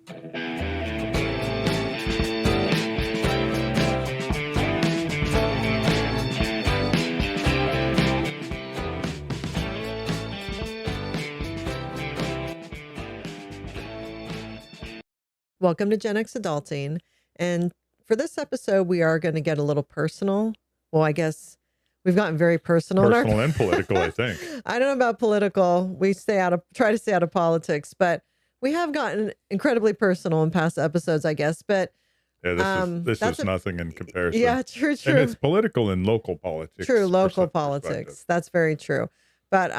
Welcome to GenX Adulting. And for this episode, we are going to get a little personal. Well, I guess we've gotten very personal. Personal and political, I think. I don't know about political. We try to stay out of politics, but we have gotten incredibly personal in past episodes, I guess. But yeah, this is nothing in comparison. Yeah, true. And it's political and local politics. True, local politics. That's very true. But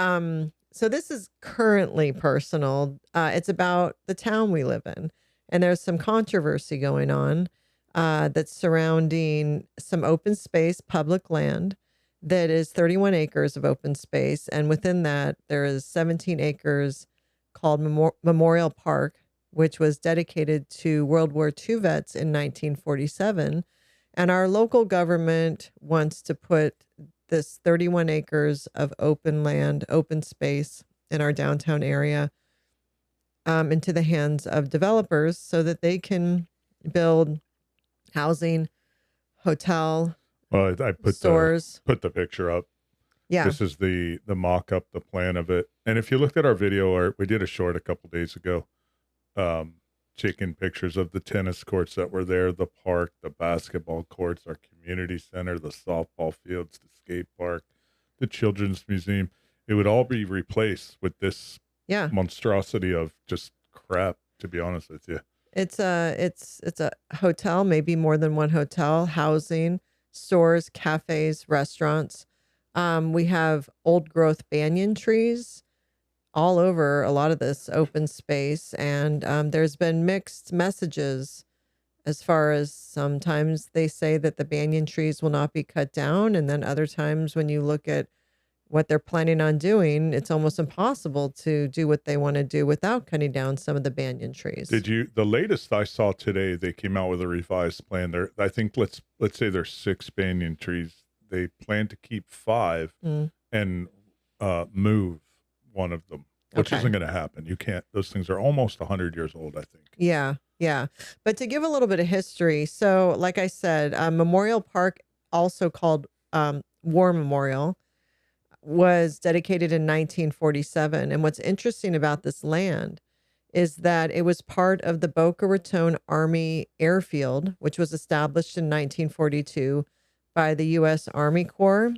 so this is currently personal. It's about the town we live in. And there's some controversy going on that's surrounding some open space, public land that is 31 acres of open space. And within that, there is 17 acres called Memorial Park, which was dedicated to World War II vets in 1947. And our local government wants to put this 31 acres of open land, open space in our downtown area into the hands of developers so that they can build housing, hotel, I put stores. Put the picture up. Yeah. This is the mock-up, the plan of it. And if you looked at our video, we did a short a couple days ago, taking pictures of the tennis courts that were there, the park, the basketball courts, our community center, the softball fields, the skate park, the children's museum. It would all be replaced with this monstrosity of just crap, to be honest with you. It's a hotel, maybe more than one hotel, housing, stores, cafes, restaurants. We have old growth banyan trees all over a lot of this open space. And there's been mixed messages as far as sometimes they say that the banyan trees will not be cut down. And then other times when you look at what they're planning on doing, it's almost impossible to do what they want to do without cutting down some of the banyan trees. The latest I saw today, they came out with a revised plan there. I think let's say there's 6 banyan trees. They plan to keep 5 and move one of them, which isn't going to happen. You can't, those things are almost 100 years old, I think. Yeah. But to give a little bit of history. So like I said, Memorial Park, also called War Memorial, was dedicated in 1947. And what's interesting about this land is that it was part of the Boca Raton Army Airfield, which was established in 1942 by the U.S. Army Corps.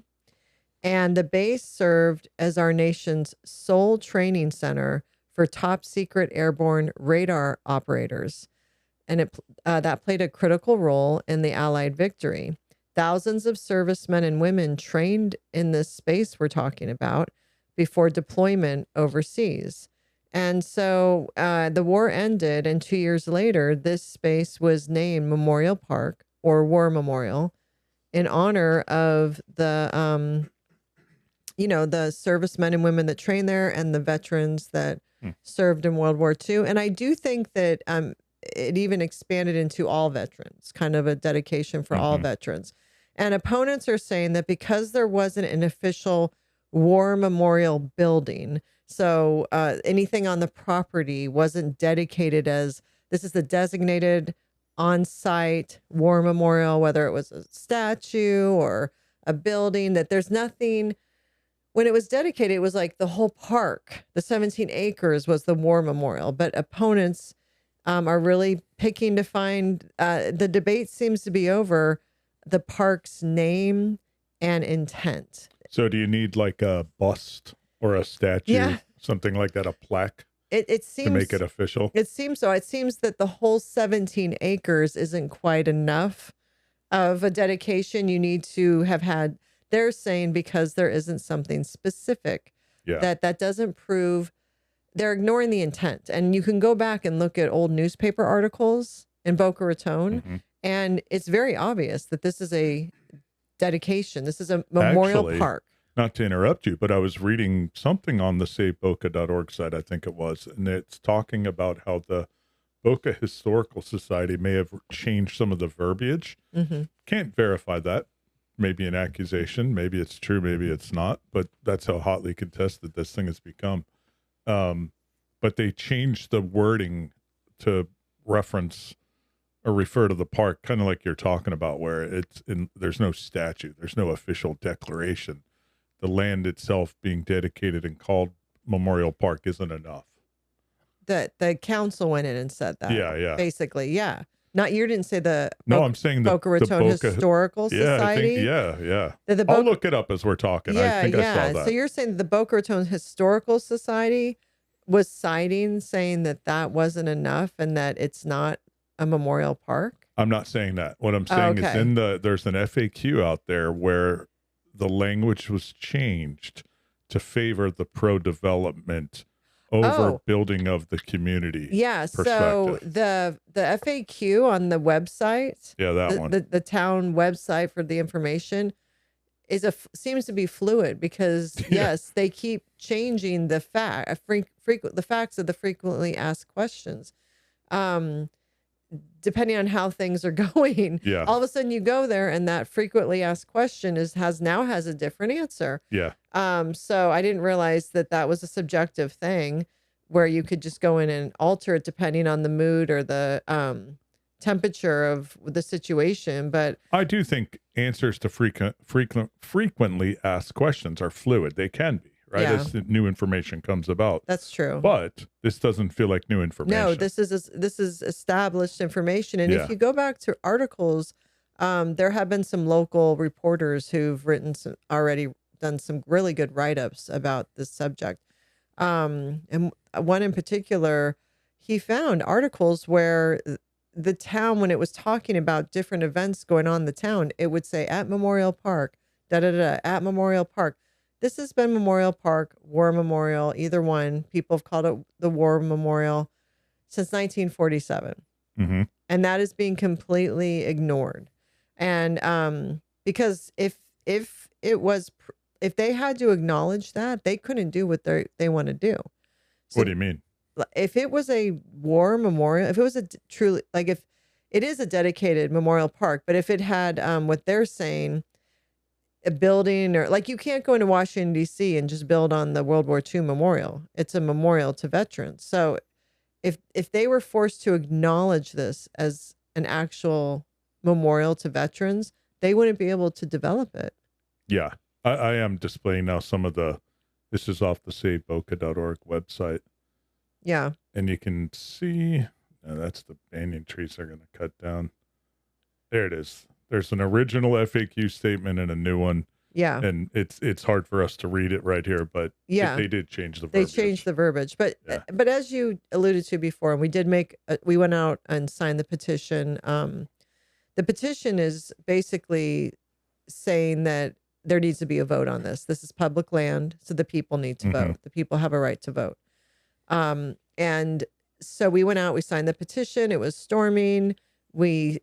And the base served as our nation's sole training center for top secret airborne radar operators. And that played a critical role in the Allied victory. Thousands of servicemen and women trained in this space we're talking about before deployment overseas. And so the war ended, and 2 years later, this space was named Memorial Park, or War Memorial, in honor of the, the servicemen and women that trained there and the veterans that served in World War II. And I do think that it even expanded into all veterans, kind of a dedication for all veterans. And opponents are saying that because there wasn't an official war memorial building, so anything on the property wasn't dedicated as this is the designated on-site war memorial, whether it was a statue or a building, that there's nothing. When it was dedicated, it was like the whole park, the 17 acres was the war memorial. But opponents are really picking to find, the debate seems to be over the park's name and intent. So do you need like a bust or a statue, something like that, a plaque? It seems to make it official. It seems so. It seems that the whole 17 acres isn't quite enough of a dedication. You need to have had, they're saying, because there isn't something specific that doesn't prove, they're ignoring the intent. And you can go back and look at old newspaper articles in Boca Raton, and it's very obvious that this is a dedication. This is a memorial park. Not to interrupt you, but I was reading something on the SaveBoca.org site, I think it was, and it's talking about how the Boca Historical Society may have changed some of the verbiage. Can't verify that. Maybe an accusation. Maybe it's true. Maybe it's not. But that's how hotly contested this thing has become. But they changed the wording to reference or refer to the park kind of like you're talking about, where there's no statute, there's no official declaration. The land itself being dedicated and called Memorial Park isn't enough. The council went in and said that. Yeah. Basically, yeah. Not you didn't say the No, I'm saying Boca Raton Historical Society. Yeah. The I'll look it up as we're talking. I think I saw that. So you're saying the Boca Raton Historical Society was citing, saying that wasn't enough and that it's not a memorial park? I'm not saying that. What I'm saying is there's an FAQ out there where the language was changed to favor the pro-development over building of the community. Yeah, so the FAQ on the website, the town website for the information seems to be fluid because yes, they keep changing the the facts of the frequently asked questions. Depending on how things are going, all of a sudden you go there and that frequently asked question has a different answer. Yeah. So I didn't realize that was a subjective thing where you could just go in and alter it depending on the mood or the temperature of the situation. But I do think answers to frequently asked questions are fluid. They can be. Right, as new information comes about. That's true. But this doesn't feel like new information. No, this is established information. And if you go back to articles, there have been some local reporters who've already done some really good write-ups about this subject. And one in particular, he found articles where the town, when it was talking about different events going on in the town, it would say at Memorial Park, at Memorial Park. This has been Memorial Park, War Memorial, either one. People have called it the War Memorial since 1947. Mm-hmm. And that is being completely ignored. And because if they had to acknowledge that, they couldn't do what they want to do. So what do you mean? If it was a war memorial, if it was if it is a dedicated memorial park, but if it had what they're saying, a building, or like you can't go into Washington, D.C. and just build on the World War II memorial. It's a memorial to veterans. So if they were forced to acknowledge this as an actual memorial to veterans, they wouldn't be able to develop it. Yeah. I am displaying now this is off the SaveBoca.org website. Yeah. And you can see, that's the banyan trees they're going to cut down. There it is. There's an original FAQ statement and a new one. Yeah. And it's hard for us to read it right here, but they did change the verbiage. They changed the verbiage. But as you alluded to before, and we did we went out and signed the petition. The petition is basically saying that there needs to be a vote on this. This is public land, so the people need to vote. The people have a right to vote. And so we went out, we signed the petition. It was storming. We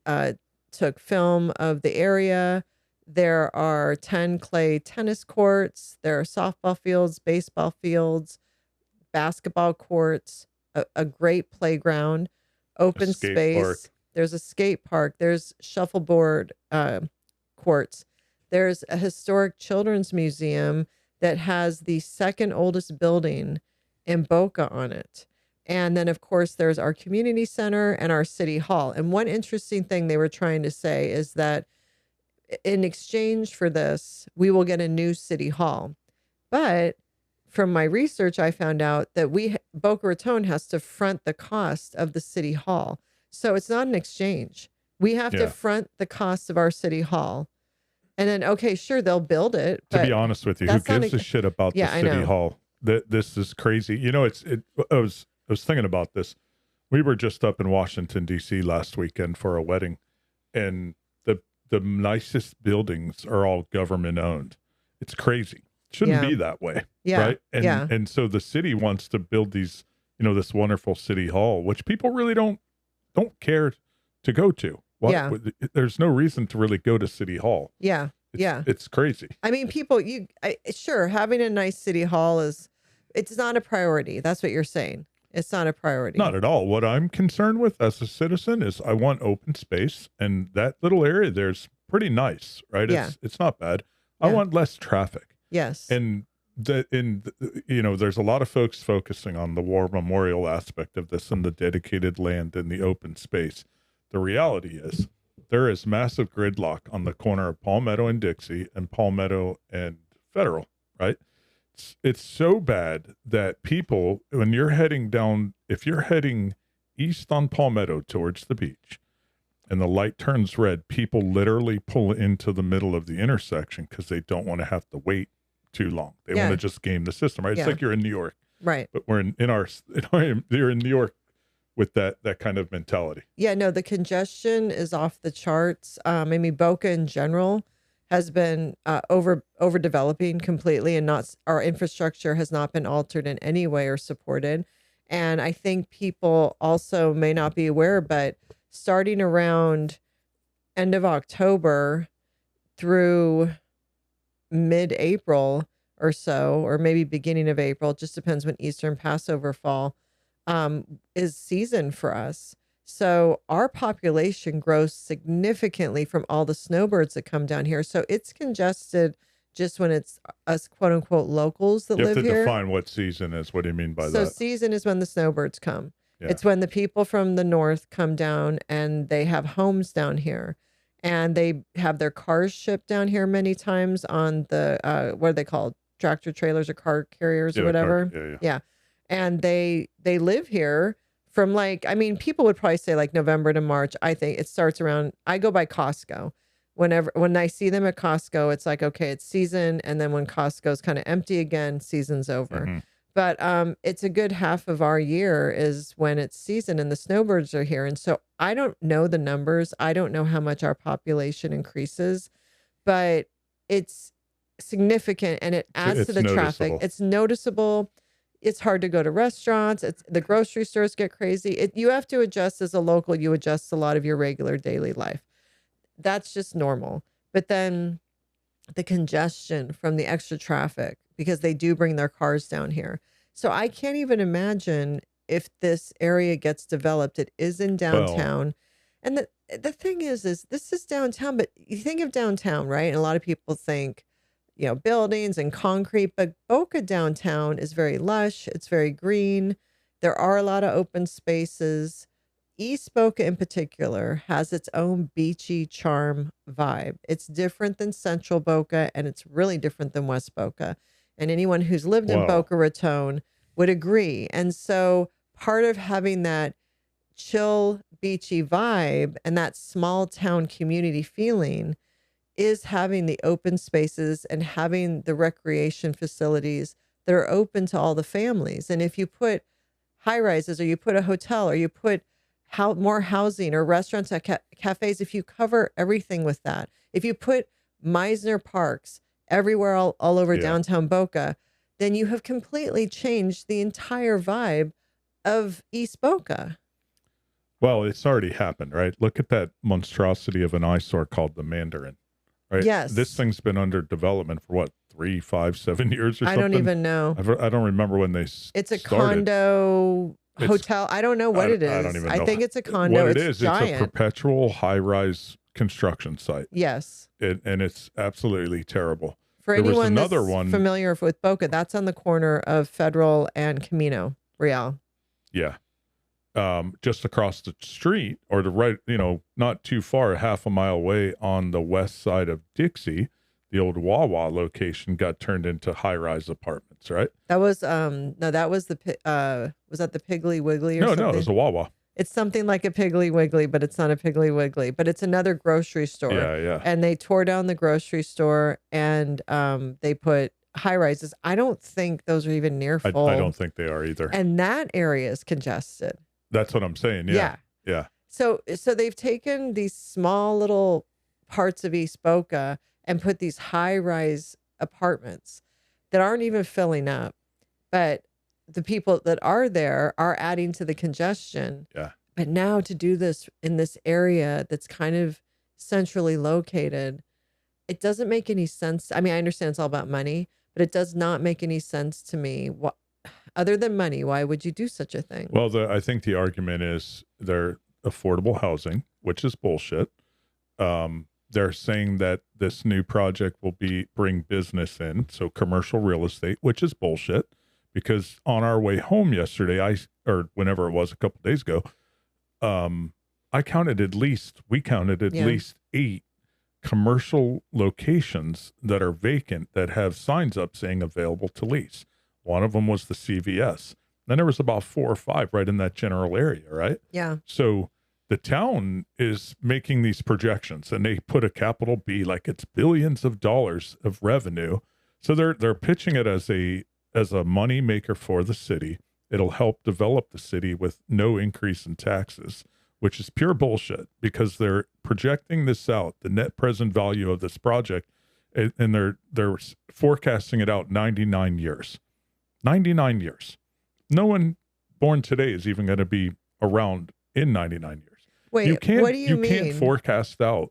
took film of the area. There are 10 clay tennis courts. There are softball fields, baseball fields, basketball courts, a great playground, open space. Park. There's a skate park. There's shuffleboard courts. There's a historic children's museum that has the second oldest building in Boca on it. And then, of course, there's our community center and our city hall. And one interesting thing they were trying to say is that in exchange for this, we will get a new city hall. But from my research, I found out that Boca Raton has to front the cost of the city hall. So it's not an exchange. We have to front the cost of our city hall. And then, okay, sure, they'll build it. To be honest with you, who gives a shit about the city hall? This is crazy. You know, I was thinking about this. We were just up in Washington, D.C. last weekend for a wedding, and the nicest buildings are all government owned. It's crazy. It shouldn't be that way. Yeah. Right. And so the city wants to build these, this wonderful city hall, which people really don't care to go to. There's no reason to really go to city hall. Yeah. It's crazy. I mean, people, sure, having a nice city hall it's not a priority. That's what you're saying. It's not a priority. Not at all. What I'm concerned with as a citizen is I want open space, and that little area there's pretty nice, right? Yeah. It's not bad. I want less traffic. Yes. And there's a lot of folks focusing on the war memorial aspect of this and the dedicated land and the open space. The reality is there is massive gridlock on the corner of Palmetto and Dixie and Palmetto and Federal, right? It's so bad that people, when you're heading down, if you're heading east on Palmetto towards the beach and the light turns red, people literally pull into the middle of the intersection because they don't want to have to wait too long. They want to just game the system, right? It's like you're in New York, right? But we're you're in New York with that kind of mentality. Yeah, no, the congestion is off the charts. I mean, Boca in general has been overdeveloping completely, and not our infrastructure has not been altered in any way or supported. And I think people also may not be aware, but starting around end of October through mid-April or so, or maybe beginning of April, it just depends when Easter and Passover fall, is season for us. So our population grows significantly from all the snowbirds that come down here. So it's congested just when it's us quote unquote locals that live here. You have to define what season is. What do you mean by that? So season is when the snowbirds come. Yeah. It's when the people from the north come down and they have homes down here. And they have their cars shipped down here many times on the, what are they called? Tractor trailers or car carriers or whatever. Yeah. And they live here from like, I mean, people would probably say like November to March. I think it starts around, I go by Costco. When I see them at Costco, it's like, okay, it's season. And then when Costco's kind of empty again, season's over. Mm-hmm. But it's a good half of our year is when it's season and the snowbirds are here. And so I don't know the numbers. I don't know how much our population increases, but it's significant and it adds to the traffic. It's noticeable. It's hard to go to restaurants. The grocery stores get crazy. You have to adjust as a local. You adjust a lot of your regular daily life. That's just normal. But then the congestion from the extra traffic, because they do bring their cars down here. So I can't even imagine if this area gets developed. It is in downtown. Well, and the thing is this is downtown, but you think of downtown, right? And a lot of people think, buildings and concrete, but Boca downtown is very lush. It's very green. There are a lot of open spaces. East Boca in particular has its own beachy charm vibe. It's different than Central Boca, and it's really different than West Boca. And anyone who's lived in Boca Raton would agree. And so part of having that chill, beachy vibe and that small town community feeling is having the open spaces and having the recreation facilities that are open to all the families. And if you put high rises or you put a hotel or you put more housing or restaurants at cafes, if you cover everything with that, if you put Meisner parks everywhere all over downtown Boca, then you have completely changed the entire vibe of East Boca. Well, it's already happened, right? Look at that monstrosity of an eyesore called the Mandarin, right? Yes. This thing's been under development for what, 3, 5, 7 years or something? I don't even know. I don't remember when they It's a condo hotel. I don't know what it is. I don't even know. I think it's a condo. What it's giant. It's a perpetual high-rise construction site. Yes. And it's absolutely terrible. For anyone that's familiar with Boca, that's on the corner of Federal and Camino Real. Yeah. Just across the street or the right, not too far, half a mile away on the west side of Dixie, the old Wawa location got turned into high-rise apartments, right? That was no, that was was that the Piggly Wiggly or something? No, it was a Wawa. It's something like a Piggly Wiggly, but it's not a Piggly Wiggly, but it's another grocery store. Yeah. And they tore down the grocery store and they put high rises. I don't think those are even near full. I don't think they are either. And that area is congested. That's what I'm saying. Yeah. So they've taken these small little parts of East Boca and put these high-rise apartments that aren't even filling up, but the people that are there are adding to the congestion. Yeah. But now to do this in this area that's kind of centrally located, it doesn't make any sense. I mean, I understand it's all about money, but it does not make any sense to me. What, other than money, why would you do such a thing? Well, I think the argument is they're affordable housing, which is bullshit. they're saying that this new project will bring business in, so commercial real estate, which is bullshit. Because on our way home yesterday, or whenever it was, a couple days ago, we counted at least 8 commercial locations that are vacant that have signs up saying available to lease. One of them was the CVS. Then there was about 4 or 5 right in that general area, right? Yeah. So the town is making these projections, and they put a capital B, like it's billions of dollars of revenue. So they're pitching it as a money maker for the city. It'll help develop the city with no increase in taxes, which is pure bullshit, because they're projecting this out, the net present value of this project, and they're forecasting it out 99 years. 99 years. No one born today is even going to be around in 99 years. Wait, what do you mean? You can't forecast out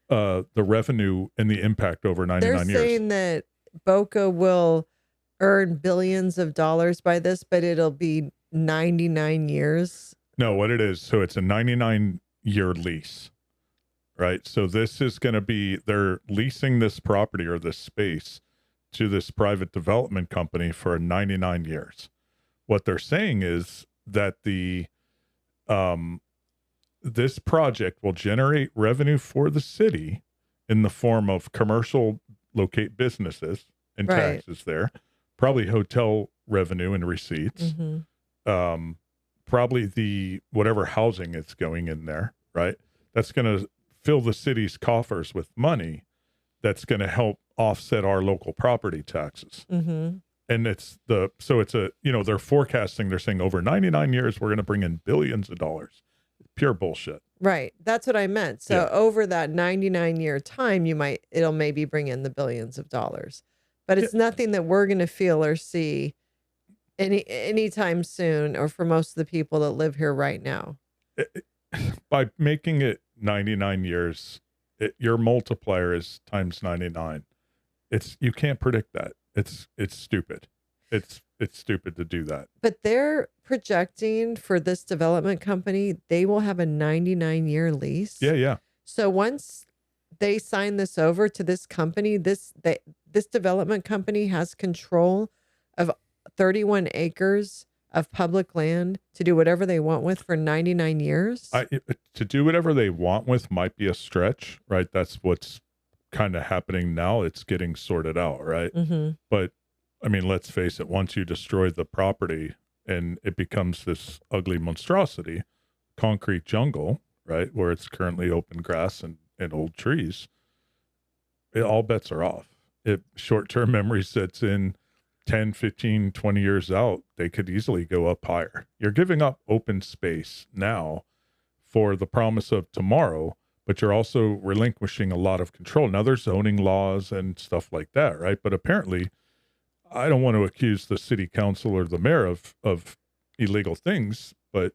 the revenue and the impact over 99 years. They're saying that Boca will earn billions of dollars by this, but it'll be 99 years. No, what it is, so it's a 99-year lease, right? So this is going to be, they're leasing this property or this space to this private development company for 99 years. What they're saying is that this project will generate revenue for the city in the form of commercial locate businesses and taxes there, probably hotel revenue and receipts, probably the whatever housing is going in there, right? That's going to fill the city's coffers with money that's going to help offset our local property taxes. And they're forecasting, they're saying over 99 years, we're going to bring in billions of dollars. Pure bullshit. Right. That's what I meant. So over that 99-year time, it'll maybe bring in the billions of dollars, but it's nothing that we're going to feel or see anytime soon, or for most of the people that live here right now. By making it 99 years, your multiplier is times 99. You can't predict that. It's stupid. It's stupid to do that. But they're projecting for this development company, they will have a 99-year lease. Yeah. So once they sign this over to this company, this development company has control of 31 acres of public land to do whatever they want with for 99 years. To do whatever they want with might be a stretch, right? That's what's kind of happening now. It's getting sorted out, right? But I mean, let's face it, once you destroy the property and it becomes this ugly monstrosity, concrete jungle, right, where it's currently open grass and old trees, all bets are off. If short-term memory sets in 10, 15, 20 years out, they could easily go up higher. You're giving up open space now for the promise of tomorrow, but you're also relinquishing a lot of control. Now there's zoning laws and stuff like that, right? But apparently, I don't want to accuse the city council or the mayor of illegal things, but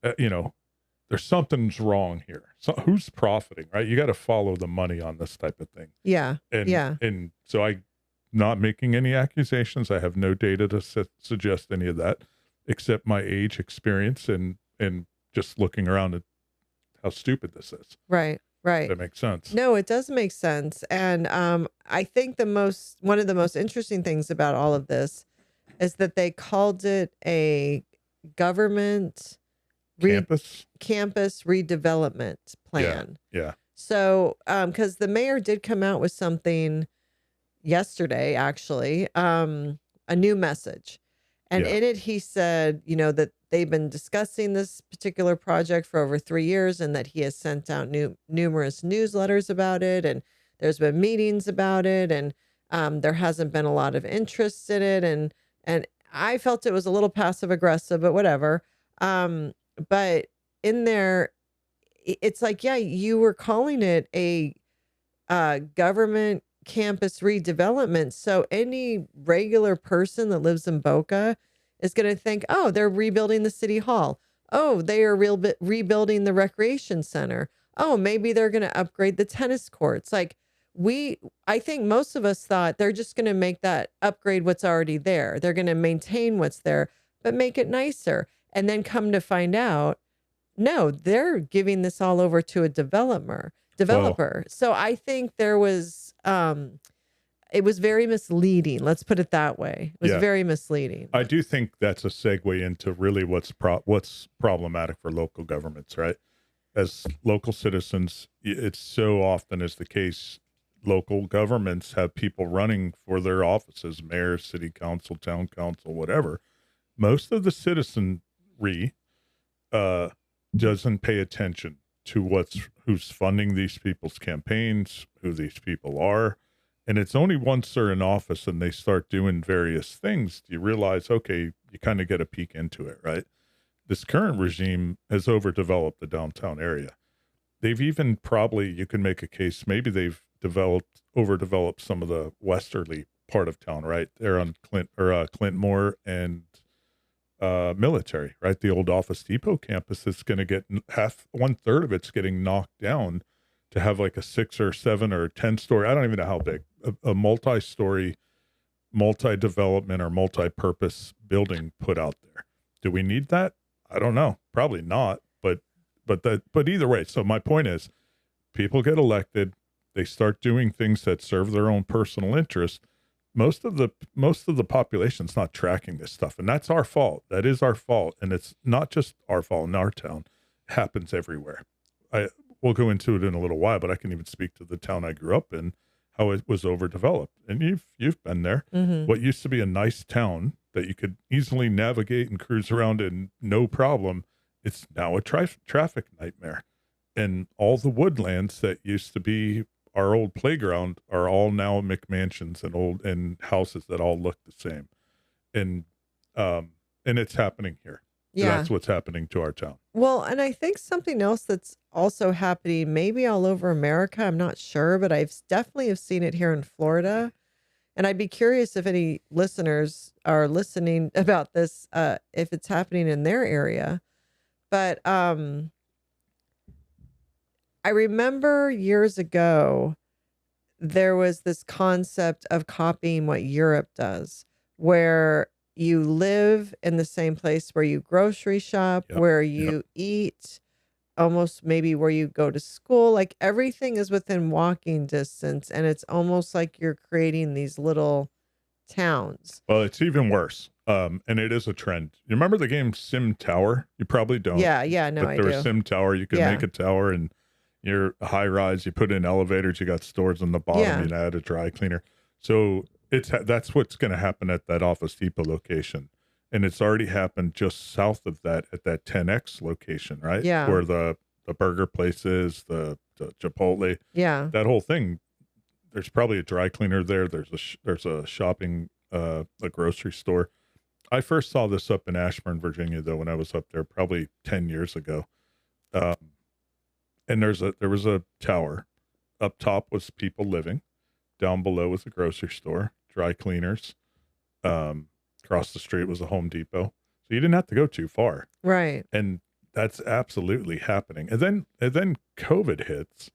there's something's wrong here. So who's profiting, right? You got to follow the money on this type of thing. Yeah. And so I'm not making any accusations. I have no data to suggest any of that, except my age, experience, and just looking around at how stupid this is. Right. That makes sense. No, it does make sense. And I think one of the most interesting things about all of this is that they called it a government campus redevelopment plan. Yeah. So, because the mayor did come out with something yesterday, actually, a new message. And in it, he said, that they've been discussing this particular project for over 3 years, and that he has sent out numerous newsletters about it, and there's been meetings about it, and there hasn't been a lot of interest in it, and I felt it was a little passive aggressive, but whatever. But in there, it's like, yeah, you were calling it a government campus redevelopment. So any regular person that lives in Boca is going to think, oh, they're rebuilding the city hall. Oh, they are rebuilding the recreation center. Oh, maybe they're going to upgrade the tennis courts. Like I think most of us thought they're just going to make that upgrade what's already there. They're going to maintain what's there, but make it nicer. And then come to find out, no, they're giving this all over to a developer. Well, developer. So I think there was it was very misleading. Let's put it that way. It was yeah, very misleading. I do think that's a segue into really what's problematic for local governments, right? As local citizens, it's so often is the case. Local governments have people running for their offices, mayor, city council, town council, whatever. Most of the citizenry uh, doesn't pay attention to who's funding these people's campaigns, who these people are. And it's only once they're in office and they start doing various things, do you realize, okay, you kind of get a peek into it, right? This current regime has overdeveloped the downtown area. They've even probably, you can make a case, maybe they've overdeveloped some of the westerly part of town, right? They're on Clintmore and Military, right? The old Office Depot campus is going to get one third of it's getting knocked down to have like a 6 or 7 or 10 story. I don't even know how big a multi-story, multi-development or multi-purpose building put out there. Do we need that? I don't know. Probably not. But either way. So my point is, people get elected, they start doing things that serve their own personal interest. Most of the population's not tracking this stuff, and that's our fault. That is our fault, and it's not just our fault in our town. It happens everywhere. We'll go into it in a little while, but I can even speak to the town I grew up in, how it was overdeveloped, and you've been there. Mm-hmm. What used to be a nice town that you could easily navigate and cruise around in no problem, it's now a traffic nightmare, and all the woodlands that used to be our old playground are all now McMansions and houses that all look the same. And it's happening here. Yeah. That's what's happening to our town. Well, and I think something else that's also happening, maybe all over America, I'm not sure, but I've definitely have seen it here in Florida. And I'd be curious if any listeners are listening about this, if it's happening in their area. But I remember years ago, there was this concept of copying what Europe does, where you live in the same place where you grocery shop, Yep. where you eat, almost maybe where you go to school. Like everything is within walking distance, and it's almost like you're creating these little towns. Well, it's even worse. And it is a trend. You remember the game Sim Tower? You probably don't. Yeah, no, But I there was do. Sim Tower. You could Yeah. make a tower and you're a high rise. You put in elevators. You got stores on the bottom. Yeah. You add a dry cleaner. So that's what's going to happen at that Office Depot location. And it's already happened just south of that at that 10X location, right? Yeah. Where the burger place is, the Chipotle. Yeah. That whole thing, there's probably a dry cleaner there. There's a shopping, a grocery store. I first saw this up in Ashburn, Virginia, though, when I was up there probably 10 years ago. And there was a tower. Up top was people living. Down below was a grocery store, dry cleaners. Across the street was a Home Depot. So you didn't have to go too far. Right. And that's absolutely happening. And then COVID hits.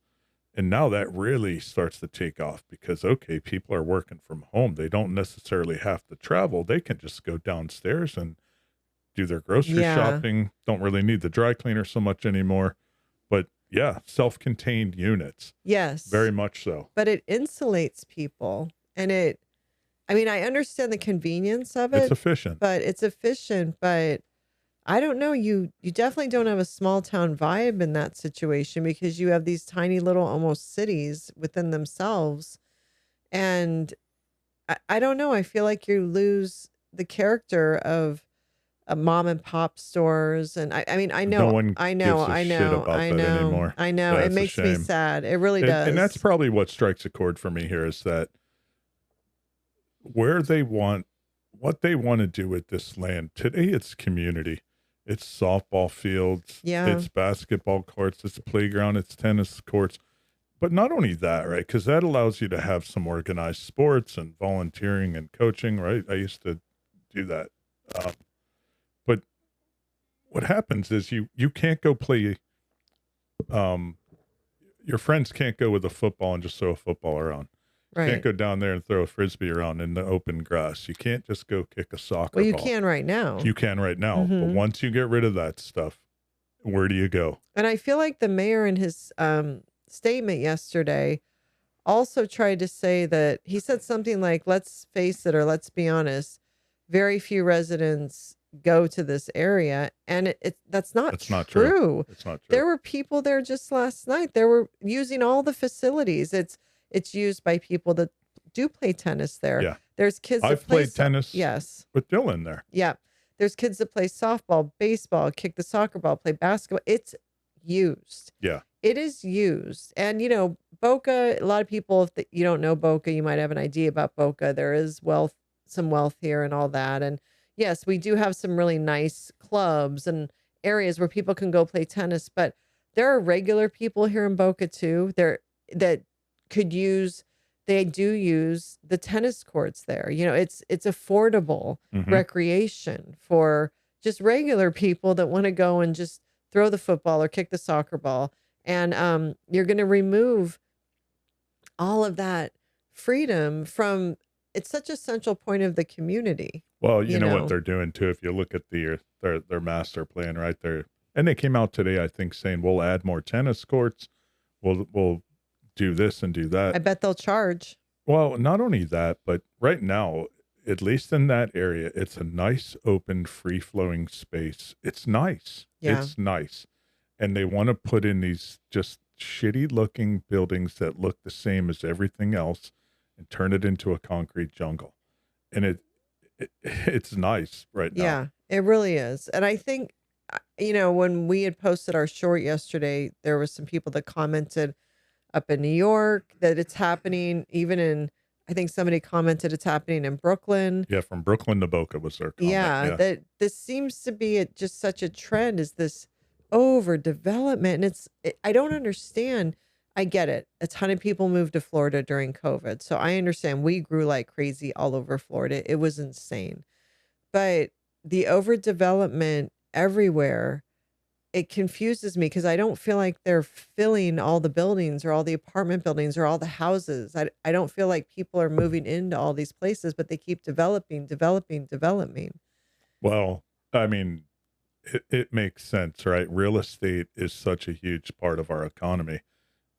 And now that really starts to take off because, okay, people are working from home. They don't necessarily have to travel. They can just go downstairs and do their grocery shopping. Don't really need the dry cleaner so much anymore. But yeah, self-contained units. Yes. Very much so. But it insulates people. And I understand the convenience of it. It's efficient. But I don't know. You definitely don't have a small town vibe in that situation because you have these tiny little almost cities within themselves. And I don't know. I feel like you lose the character of mom and pop stores. And I know, No one gives a shit about that anymore. I know. That's It a makes me shame. sad. It really does. And that's probably what strikes a chord for me here is that what they want to do with this land today, it's community. It's softball fields. Yeah. It's basketball courts. It's playground. It's tennis courts. But not only that, right? Because that allows you to have some organized sports and volunteering and coaching, right? I used to do that. But what happens is you can't go play. Your friends can't go with a football and just throw a football around. You right. can't go down there and throw a frisbee around in the open grass. You can't just go kick a soccer Well, you ball. can right now. You can right now. But Mhm. once you get rid of that stuff, where do you go? And I feel like the mayor and his statement yesterday also tried to say that he said something like, let's face it, or let's be honest, very few residents go to this area. And that's not That's not true. true. It's not true. There were people there just last night. They were using all the facilities. It's used by people that do play tennis there. Yeah. There's kids that I've play played tennis Yes. with Dylan there. Yeah. There's kids that play softball, baseball, kick the soccer ball, play basketball. It's used. Yeah. It is used. And, you know, Boca, a lot of people, if you don't know Boca, you might have an idea about Boca. There is some wealth here and all that. And yes, we do have some really nice clubs and areas where people can go play tennis, but there are regular people here in Boca too, that could use, they do use the tennis courts there. You know, it's affordable recreation for just regular people that want to go and just throw the football or kick the soccer ball. And you're going to remove all of that freedom from, it's such a central point of the community. Well, you know what they're doing too. If you look at their master plan right there, and they came out today, I think, saying we'll add more tennis courts, we'll do this and do that. I bet they'll charge. Well, not only that, but right now, at least in that area, it's a nice, open, free-flowing space. It's nice. Yeah. It's nice. And they want to put in these just shitty-looking buildings that look the same as everything else and turn it into a concrete jungle. And it's nice right now. Yeah, it really is. And I think, you know, when we had posted our short yesterday, there was some people that commented up in New York that it's happening, even in, I think somebody commented it's happening in Brooklyn. Yeah, from Brooklyn to Boca was their comment. Yeah, that this seems to be just such a trend, is this overdevelopment. And I don't understand. I get it. A ton of people moved to Florida during COVID. So I understand we grew like crazy all over Florida. It was insane. But the overdevelopment everywhere, it confuses me because I don't feel like they're filling all the buildings or all the apartment buildings or all the houses. I don't feel like people are moving into all these places, but they keep developing. Well, I mean, it makes sense, right? Real estate is such a huge part of our economy,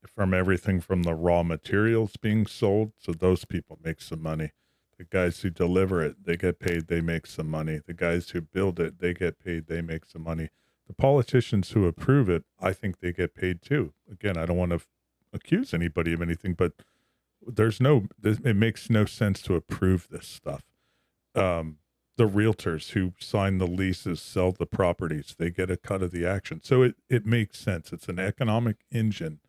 from everything from the raw materials being sold. So those people make some money. The guys who deliver it, they get paid, they make some money. The guys who build it, they get paid, they make some money. The politicians who approve it, I think they get paid too. Again, I don't want to accuse anybody of anything, but it makes no sense to approve this stuff. The realtors who sign the leases, sell the properties, they get a cut of the action. So it makes sense. It's an economic engine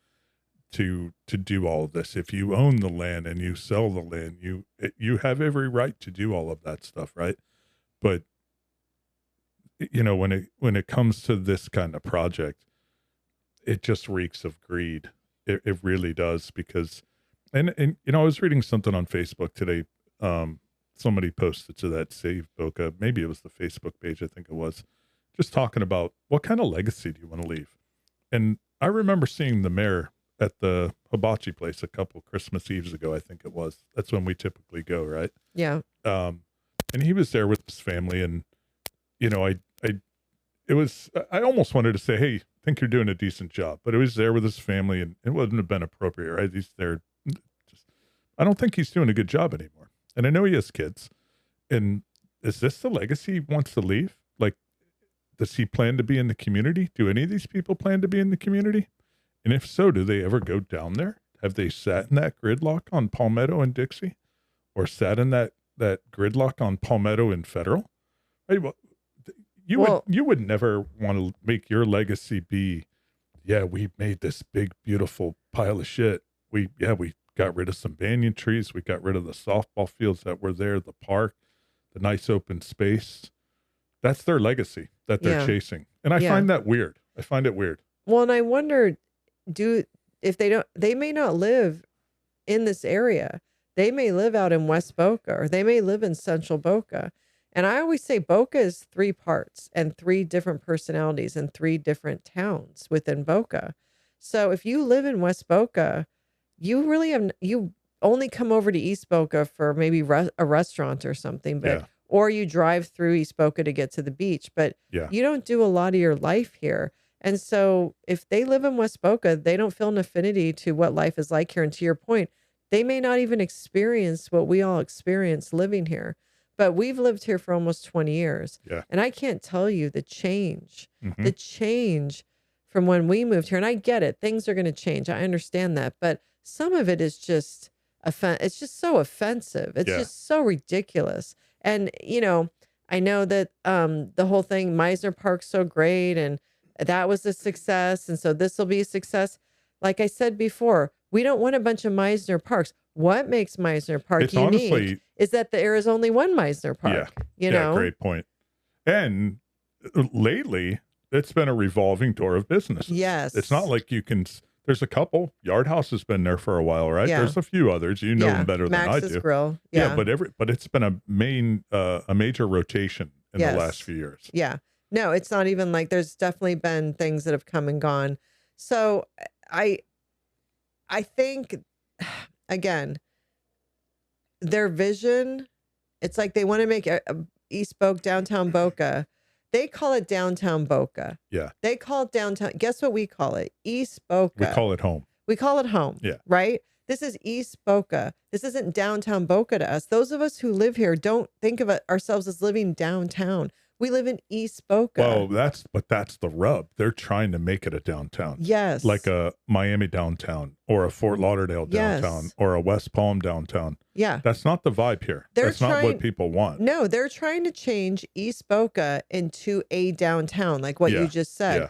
to do all of this. If you own the land and you sell the land, you have every right to do all of that stuff, right? But you know, when it comes to this kind of project, it just reeks of greed. It really does, because and you know, I was reading something on Facebook today. Somebody posted to that Save Boca, maybe it was the Facebook page, I think it was, just talking about what kind of legacy do you want to leave. And I remember seeing the mayor at the hibachi place a couple Christmas Eves ago, I think it was. That's when we typically go, right? Yeah. And he was there with his family, and you know, I almost wanted to say, hey, I think you're doing a decent job, but it was there with his family, and it wouldn't have been appropriate, right? He's there. I don't think he's doing a good job anymore. And I know he has kids. And is this the legacy he wants to leave? Like, does he plan to be in the community? Do any of these people plan to be in the community? And if so, do they ever go down there? Have they sat in that gridlock on Palmetto and Dixie? Or sat in that gridlock on Palmetto and Federal? Right? Well, you would never want to make your legacy be, yeah, we made this big, beautiful pile of shit. We got rid of some banyan trees. We got rid of the softball fields that were there, the park, the nice open space. That's their legacy that they're chasing. And I find that weird. I find it weird. Well, and I wonder, they may not live in this area. They may live out in West Boca, or they may live in Central Boca. And I always say Boca is 3 parts and 3 different personalities and 3 different towns within Boca. So if you live in West Boca, you only come over to East Boca for maybe a restaurant or something, but or you drive through East Boca to get to the beach, but you don't do a lot of your life here. And so if they live in West Boca, they don't feel an affinity to what life is like here. And to your point, they may not even experience what we all experience living here. But we've lived here for almost 20 years. Yeah. And I can't tell you the change from when we moved here. And I get it. Things are going to change. I understand that. But some of it is just it's just so offensive. It's just so ridiculous. And, you know, I know that the whole thing, Meisner Park's so great and that was a success. And so this will be a success. Like I said before, we don't want a bunch of Meisner Parks. What makes Meisner Park It's unique honestly, is that there is only one Meisner Park, you know? great point. And lately, it's been a revolving door of businesses. Yes. It's not like you can, there's a couple. Yard House has been there for a while, right? Yeah. There's a few others. You know them better than I Max's do. Grill. Yeah, but it's been a major rotation in the last few years. Yeah. No, it's not even like there's definitely been things that have come and gone. So I think again, their vision, it's like they want to make East Boca, downtown Boca. They call it downtown Boca. Yeah. They call it downtown. Guess what we call it? East Boca. We call it home. We call it home. Yeah. Right? This is East Boca. This isn't downtown Boca to us. Those of us who live here don't think of ourselves as living downtown. We live in East Boca. Well, that's the rub. They're trying to make it a downtown. Yes. Like a Miami downtown or a Fort Lauderdale downtown or a West Palm downtown. Yeah. That's not the vibe here. That's not what people want. No, they're trying to change East Boca into a downtown, like what you just said. Yeah.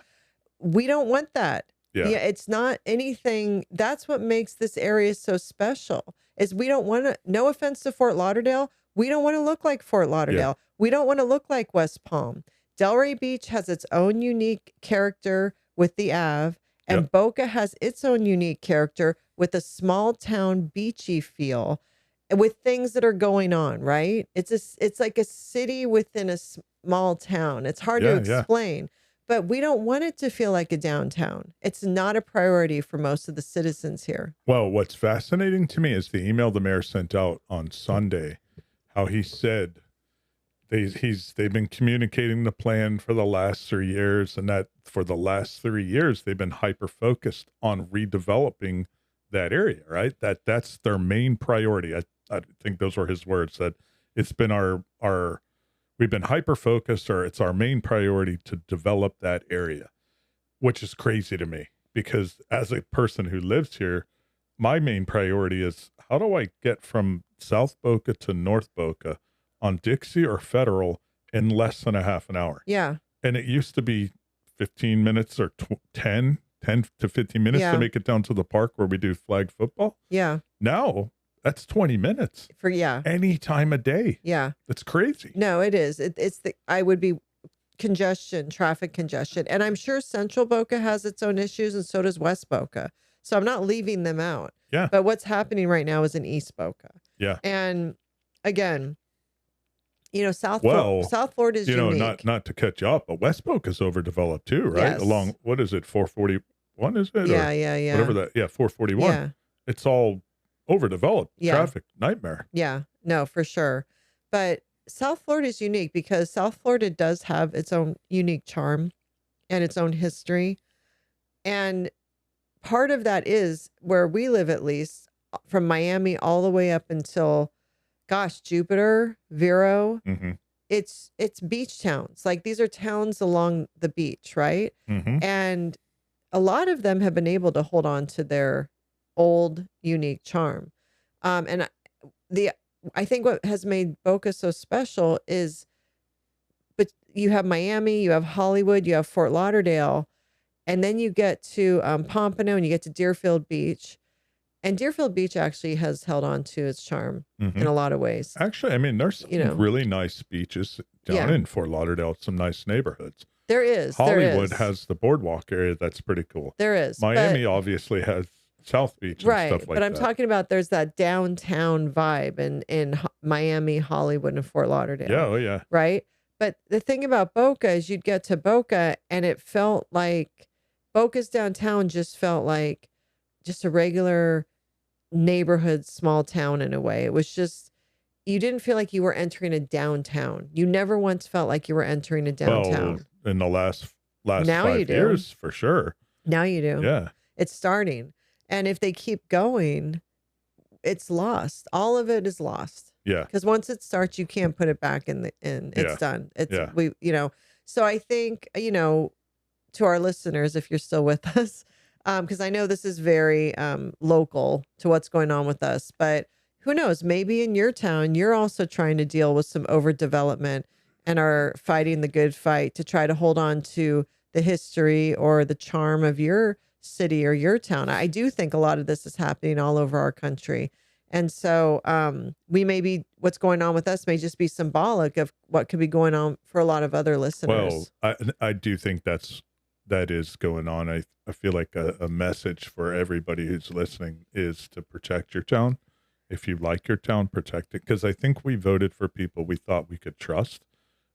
We don't want that. Yeah. It's not anything. That's what makes this area so special is we don't want to, no offense to Fort Lauderdale, we don't want to look like Fort Lauderdale. Yeah. We don't want to look like West Palm. Delray Beach has its own unique character with the Ave, and Boca has its own unique character with a small town beachy feel with things that are going on, right? It's like a city within a small town. It's hard to explain. But we don't want it to feel like a downtown. It's not a priority for most of the citizens here. Well, what's fascinating to me is the email the mayor sent out on Sunday, how he said they've been communicating the plan for the last 3 years, and that for the last 3 years they've been hyper focused on redeveloping that area, right? That's their main priority. I think those were his words, that it's been we've been hyper focused, or it's our main priority to develop that area, which is crazy to me because as a person who lives here, my main priority is how do I get from South Boca to North Boca on Dixie or Federal in less than a half an hour. Yeah. And it used to be 15 minutes or 10 to 15 minutes to make it down to the park where we do flag football. Yeah. Now that's 20 minutes for any time of day. Yeah. That's crazy. No, it is. I would be traffic congestion. And I'm sure Central Boca has its own issues and so does West Boca. So I'm not leaving them out. Yeah. But what's happening right now is in East Boca. Yeah. And again, you know, South Florida is unique. Not to cut you off, but West Boca is overdeveloped too, right? Yes. Along, what is it, 441 is it? Yeah. Whatever that, 441. Yeah. It's all overdeveloped. Yeah. Traffic nightmare. Yeah, no, for sure. But South Florida is unique because South Florida does have its own unique charm and its own history. And part of that is where we live, at least from Miami all the way up until, Jupiter, Vero. Mm-hmm. It's beach towns. Like these are towns along the beach, right? Mm-hmm. And a lot of them have been able to hold on to their old unique charm. And I think what has made Boca so special is, but you have Miami, you have Hollywood, you have Fort Lauderdale, and then you get to Pompano and you get to Deerfield Beach. And Deerfield Beach actually has held on to its charm in a lot of ways. Actually, I mean, there's some really nice beaches down in Fort Lauderdale, some nice neighborhoods. There is. Hollywood has the boardwalk area that's pretty cool. There is. Miami obviously has South Beach and stuff like that. But I'm talking about there's that downtown vibe in Miami, Hollywood, and Fort Lauderdale. Yeah, oh yeah. Right? But the thing about Boca is you'd get to Boca and it felt like Boca's downtown just felt like just a regular neighborhood, small town in a way. It was just, you didn't feel like you were entering a downtown. You never once felt like you were entering a downtown. Well, in the last last Now you 5 do. years for sure. Now you do. Yeah. It's starting. And if they keep going, it's lost. All of it is lost. Yeah. Because once it starts, you can't put it back in. It's Yeah. done. It's Yeah. so I think, to our listeners, if you're still with us, because I know this is very local to what's going on with us, but who knows? Maybe in your town, you're also trying to deal with some overdevelopment and are fighting the good fight to try to hold on to the history or the charm of your city or your town. I do think a lot of this is happening all over our country. And so we may be, what's going on with us may just be symbolic of what could be going on for a lot of other Well, listeners. I do think that is going on. I feel like a message for everybody who's listening is to protect your town. If you like your town, protect it. Because I think we voted for people we thought we could trust.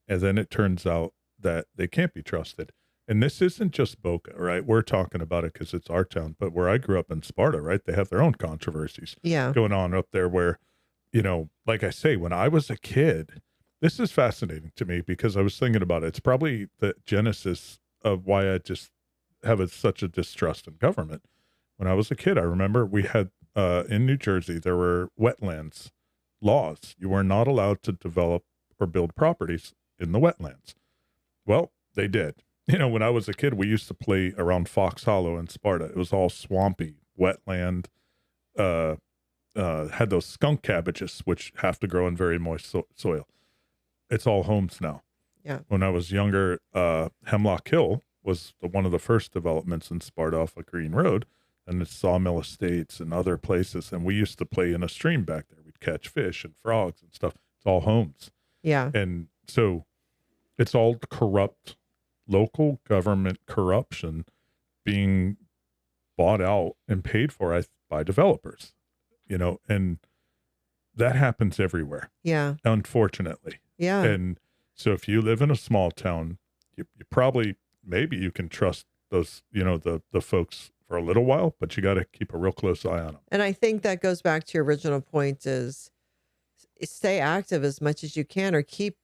And then it turns out that they can't be trusted. And this isn't just Boca, right? We're talking about it because it's our town. But where I grew up in Sparta, right? They have their own controversies Yeah. going on up there where, like I say, when I was a kid, this is fascinating to me because I was thinking about it. It's probably the genesis of why I just have such a distrust in government. When I was a kid, I remember we had in New Jersey, there were wetlands laws. You were not allowed to develop or build properties in the wetlands. Well, they did. When I was a kid, we used to play around Fox Hollow in Sparta. It was all swampy, wetland, had those skunk cabbages, which have to grow in very moist soil. It's all homes now. Yeah. When I was younger, Hemlock Hill was one of the first developments in Sparta off of Green Road, and it's Sawmill Estates and other places. And we used to play in a stream back there. We'd catch fish and frogs and stuff. It's all homes. Yeah. And so it's all corrupt, local government corruption being bought out and paid for by developers, and that happens everywhere. Yeah. Unfortunately. Yeah. And so if you live in a small town, you probably, maybe you can trust those, the folks for a little while, but you got to keep a real close eye on them. And I think that goes back to your original point is stay active as much as you can, or keep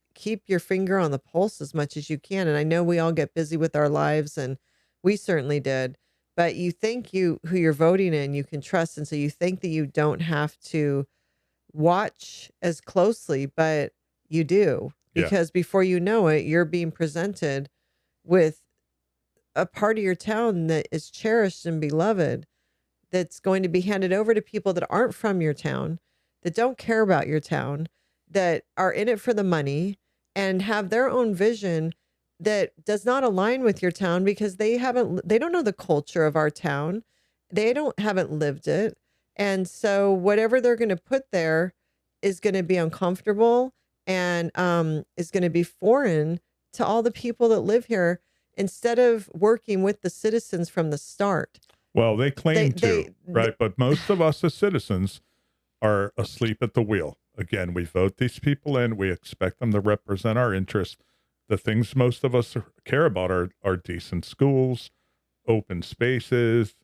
your finger on the pulse as much as you can. And I know we all get busy with our lives, and we certainly did, but you think who you're voting in, you can trust. And so you think that you don't have to watch as closely, but you do, because before you know it, you're being presented with a part of your town that is cherished and beloved, that's going to be handed over to people that aren't from your town, that don't care about your town, that are in it for the money and have their own vision that does not align with your town because they don't know the culture of our town. They haven't lived it. And so whatever they're going to put there is going to be uncomfortable and is going to be foreign to all the people that live here, instead of working with the citizens from the start. Well, they claim right? But most of us as citizens are asleep at the wheel. Again, we vote these people in. We expect them to represent our interests. The things most of us care about are decent schools, open spaces,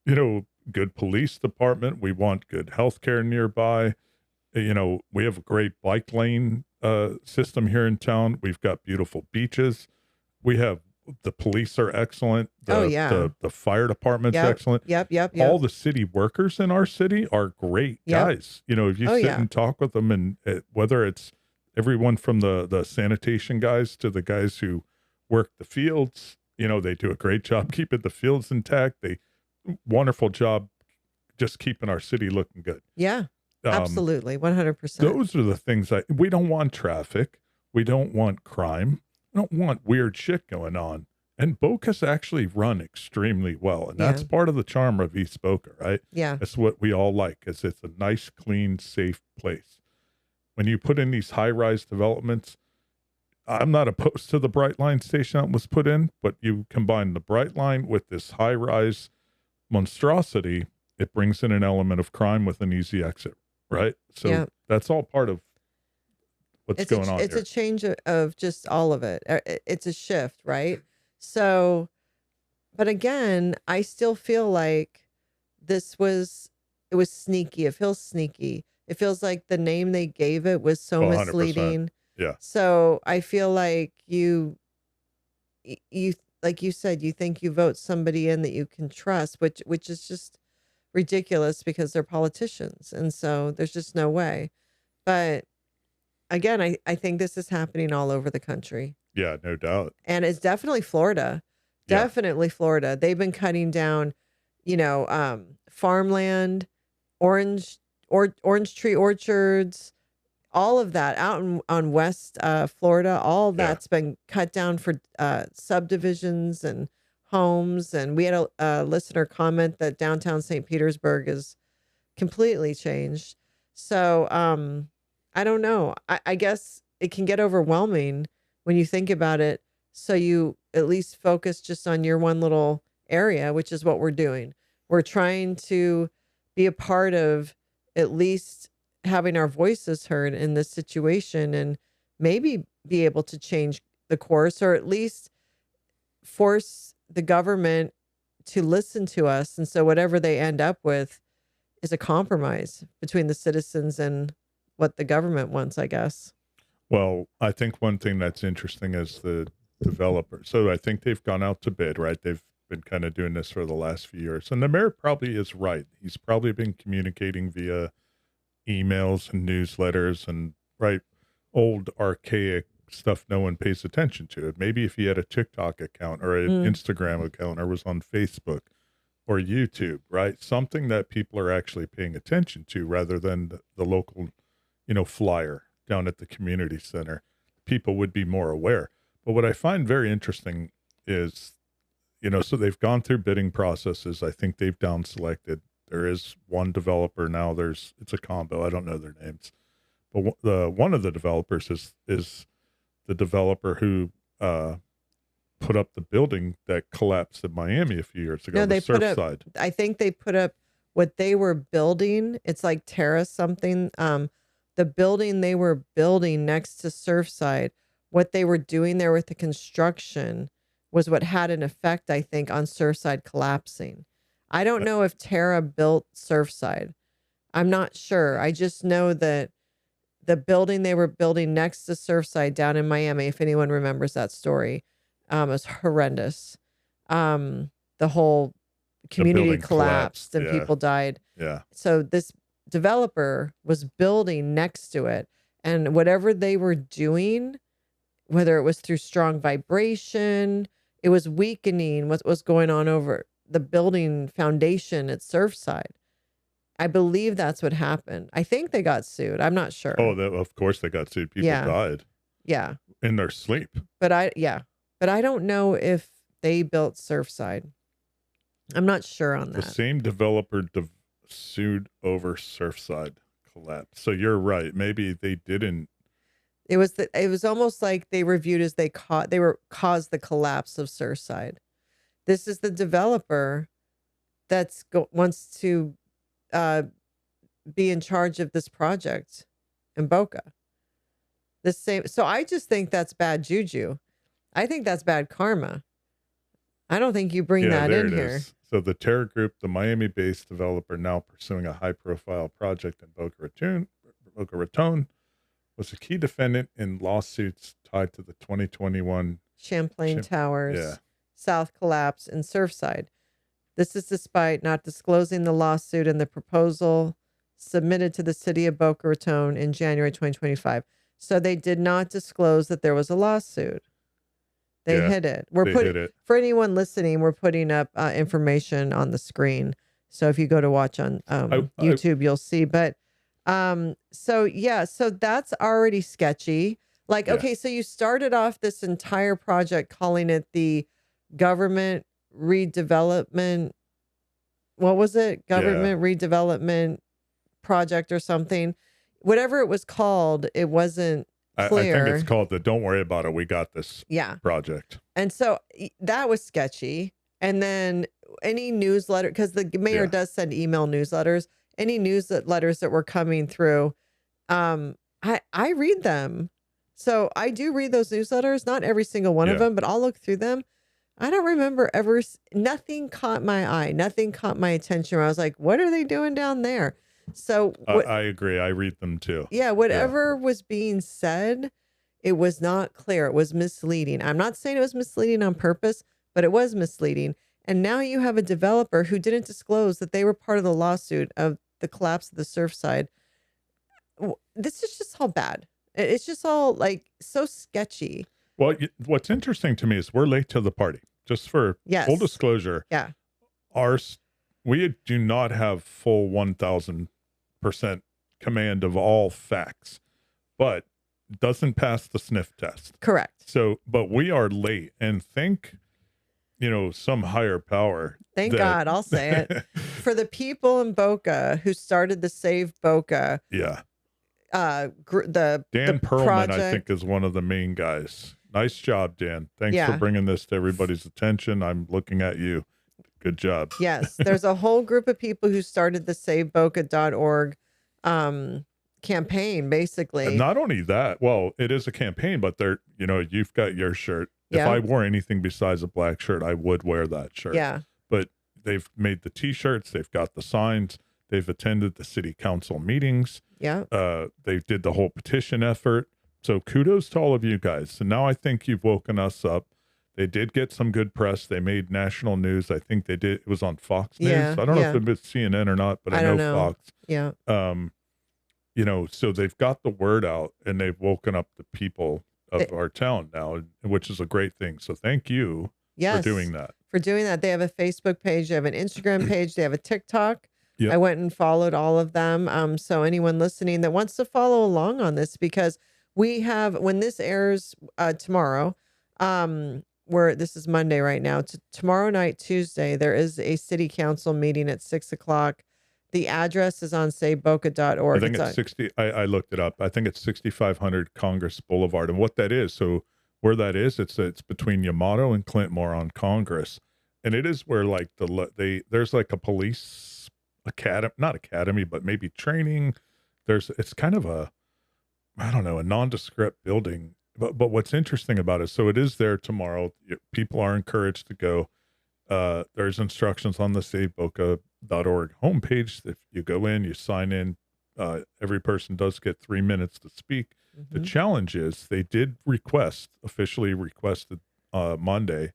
good police department. We want good healthcare nearby. We have a great bike lane system here in town. We've got beautiful beaches. The police are excellent. The fire department's excellent. Yep. All the city workers in our city are great guys. If you sit and talk with them, and whether it's everyone from the sanitation guys to the guys who work the fields, they do a great job keeping the fields intact. Wonderful job just keeping our city looking good. Yeah, absolutely. 100%. Those are the things we don't want traffic. We don't want crime. I don't want weird shit going on. And Boca's actually run extremely well. And that's part of the charm of East Boca, right? Yeah. That's what we all like, is it's a nice, clean, safe place. When you put in these high-rise developments, I'm not opposed to the Bright Line station that was put in, but you combine the Bright Line with this high-rise monstrosity, it brings in an element of crime with an easy exit, right? So that's all part of what's going on. It's a change of just all of it. It's a shift, right? So, but again, I still feel like it was sneaky. It feels sneaky. It feels like the name they gave it was so 100%. Misleading. Yeah. So I feel like like you said, you think you vote somebody in that you can trust, which is just ridiculous because they're politicians. And so there's just no way. But again, I think this is happening all over the country. Yeah, no doubt. And it's definitely Florida. Yeah. Definitely Florida. They've been cutting down, farmland, orange tree orchards, all of that out on West Florida. All Yeah. that's been cut down for subdivisions and homes. And we had a listener comment that downtown St. Petersburg is completely changed. So I don't know. I guess it can get overwhelming when you think about it. So you at least focus just on your one little area, which is what we're doing. We're trying to be a part of at least having our voices heard in this situation and maybe be able to change the course, or at least force the government to listen to us. And so whatever they end up with is a compromise between the citizens and what the government wants, I guess. Well, I think one thing that's interesting is the developer. So I think they've gone out to bid, right? They've been kind of doing this for the last few years. And the mayor probably is right. He's probably been communicating via emails and newsletters and, right, old archaic stuff no one pays attention to. Maybe if he had a TikTok account or an Instagram account or was on Facebook or YouTube, right? Something that people are actually paying attention to rather than the local, flyer down at the community center. People would be more aware. But what I find very interesting is, so they've gone through bidding processes. I think they've down selected. There is one developer now. It's a combo. I don't know their names, but one of the developers is the developer who put up the building that collapsed in Miami a few years ago. No, they put up. Surfside. I think they put up what they were building. It's like terrace something. The building they were building next to Surfside, what they were doing there with the construction was what had an effect, I think, on Surfside collapsing. I don't know if Terra built Surfside. I'm not sure. I just know that the building they were building next to Surfside down in Miami, if anyone remembers that story, was horrendous. The whole community collapsed and people died. Yeah. So this developer was building next to it, and whatever they were doing, whether it was through strong vibration, it was weakening what was going on over the building foundation at Surfside. I believe that's what happened. I think they got sued. I'm not sure. Oh, of course they got sued. People died. Yeah. In their sleep. But I don't know if they built Surfside. I'm not sure on that. The same developer sued over Surfside collapse. So you're right. Maybe they didn't. It was almost like they were viewed as they caused the collapse of Surfside. This is the developer that's wants to be in charge of this project in Boca. So I just think that's bad juju. I think that's bad karma. I don't think you bring that in here. So the Terra Group, the Miami-based developer now pursuing a high-profile project in Boca Raton, was a key defendant in lawsuits tied to the 2021 Champlain Towers South collapse in Surfside. This is despite not disclosing the lawsuit and the proposal submitted to the city of Boca Raton in January 2025. So they did not disclose that there was a lawsuit. They hid it. For anyone listening, we're putting up information on the screen. So if you go to watch on YouTube, you'll see. But so that's already sketchy. Like, okay, so you started off this entire project calling it the government redevelopment. What was it? Government redevelopment project or something. Whatever it was called, it wasn't clear. I think it's called the "Don't worry about it, we got this" project. And so that was sketchy. And then any newsletter, because the mayor does send email newsletters, any newsletters that were coming through, I read them. So I do read those newsletters, not every single one of them, but I'll look through them. I don't remember nothing caught my eye. Nothing caught my attention where I was like, what are they doing down there? So I agree. I read them too. Yeah. Whatever was being said, it was not clear. It was misleading. I'm not saying it was misleading on purpose, but it was misleading. And now you have a developer who didn't disclose that they were part of the lawsuit of the collapse of the Surfside. This is just all bad. It's just all like so sketchy. Well, what's interesting to me is we're late to the party. Just for full Yes. disclosure, Yeah. we do not have full 1000% command of all facts, but doesn't pass the sniff test. Correct. So, but we are late, and think, some higher power. Thank God, I'll say it. For the people in Boca who started the Save Boca, Yeah. the Dan Perlman, project, I think, is one of the main guys. Nice job, Dan. Thanks Yeah. for bringing this to everybody's attention. I'm looking at you. Good job. Yes, there's a whole group of people who started the SaveBoca.org campaign, basically. And not only that, well, it is a campaign, but you've got your shirt. Yeah. If I wore anything besides a black shirt, I would wear that shirt. Yeah. But they've made the t-shirts, they've got the signs, they've attended the city council meetings. Yeah. They did the whole petition effort. So kudos to all of you guys. And now I think you've woken us up. They did get some good press. They made national news. I think they did. It was on Fox News. Yeah, I don't know yeah. if it was CNN or not, but I don't know Fox. Yeah. So they've got the word out, and they've woken up the people of our town now, which is a great thing. So thank you Yes. for doing that. For doing that. They have a Facebook page, they have an Instagram page, they have a TikTok. Yep. I went and followed all of them. So anyone listening that wants to follow along on this, because we have, when this airs tomorrow, where this is Monday right now, tomorrow night, Tuesday, there is a city council meeting at 6:00. The address is on saveboca.org. I think it's 60. I looked it up. I think it's 6500 Congress Boulevard. And what that is, so where that is, it's between Yamato and Clintmore on Congress. And it is where like there's like a police academy, not academy, but maybe training. It's kind of a nondescript building. But what's interesting about it, so it is there tomorrow. People are encouraged to go. There's instructions on the SaveBoca.org homepage. If you go in, you sign in. Every person does get 3 minutes to speak. Mm-hmm. The challenge is they did officially requested Monday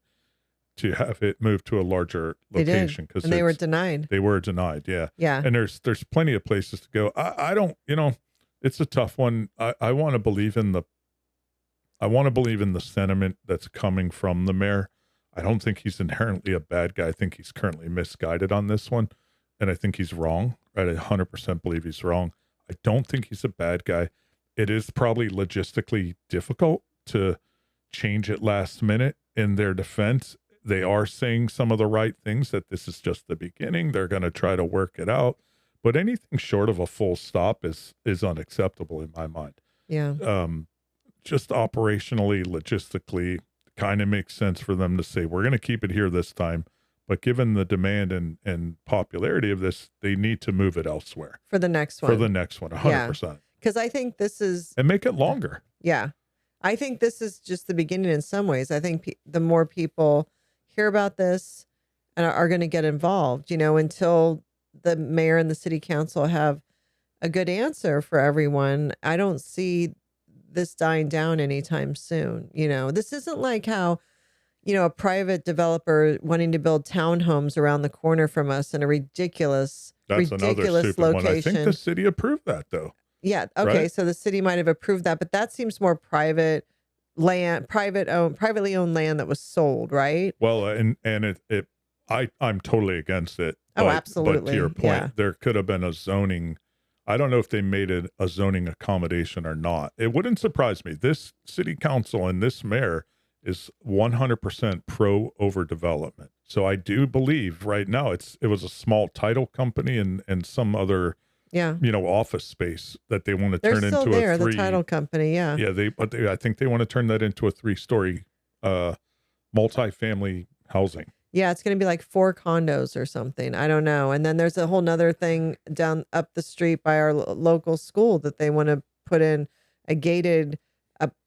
to have it moved to a larger location, because they were denied. They were denied, yeah. Yeah. And there's plenty of places to go. I don't, it's a tough one. I want to believe in the sentiment that's coming from the mayor. I don't think he's inherently a bad guy. I think he's currently misguided on this one, and I think he's wrong. Right? I 100% believe he's wrong. I don't think he's a bad guy. It is probably logistically difficult to change it last minute. In their defense, they are saying some of the right things, that this is just the beginning. They're going to try to work it out. But anything short of a full stop is unacceptable in my mind. Yeah. Just operationally, logistically, kind of makes sense for them to say, we're going to keep it here this time. But given the demand and popularity of this, they need to move it elsewhere. For the next one. 100%. Because I think this is... And make it longer. Yeah. I think this is just the beginning in some ways. I think the more people hear about this and are going to get involved, until the mayor and the city council have a good answer for everyone, I don't see this dying down anytime soon. This isn't like how, a private developer wanting to build townhomes around the corner from us in a ridiculous Another stupid location. one. I think the city approved that, though. Yeah. Okay. Right? So the city might have approved that, but that seems more private land, privately owned land that was sold, right? Well, and I'm totally against it. Oh, absolutely. But to your point, there could have been a zoning. I don't know if they made it a zoning accommodation or not. It wouldn't surprise me. This city council and this mayor is 100% pro overdevelopment. So I do believe right now it was a small title company and some other office space that they want to turn into the title company. Yeah. Yeah. I think they want to turn that into a 3-story multifamily housing. Yeah, it's going to be like 4 condos or something. I don't know. And then there's a whole nother thing down up the street by our local school that they want to put in a gated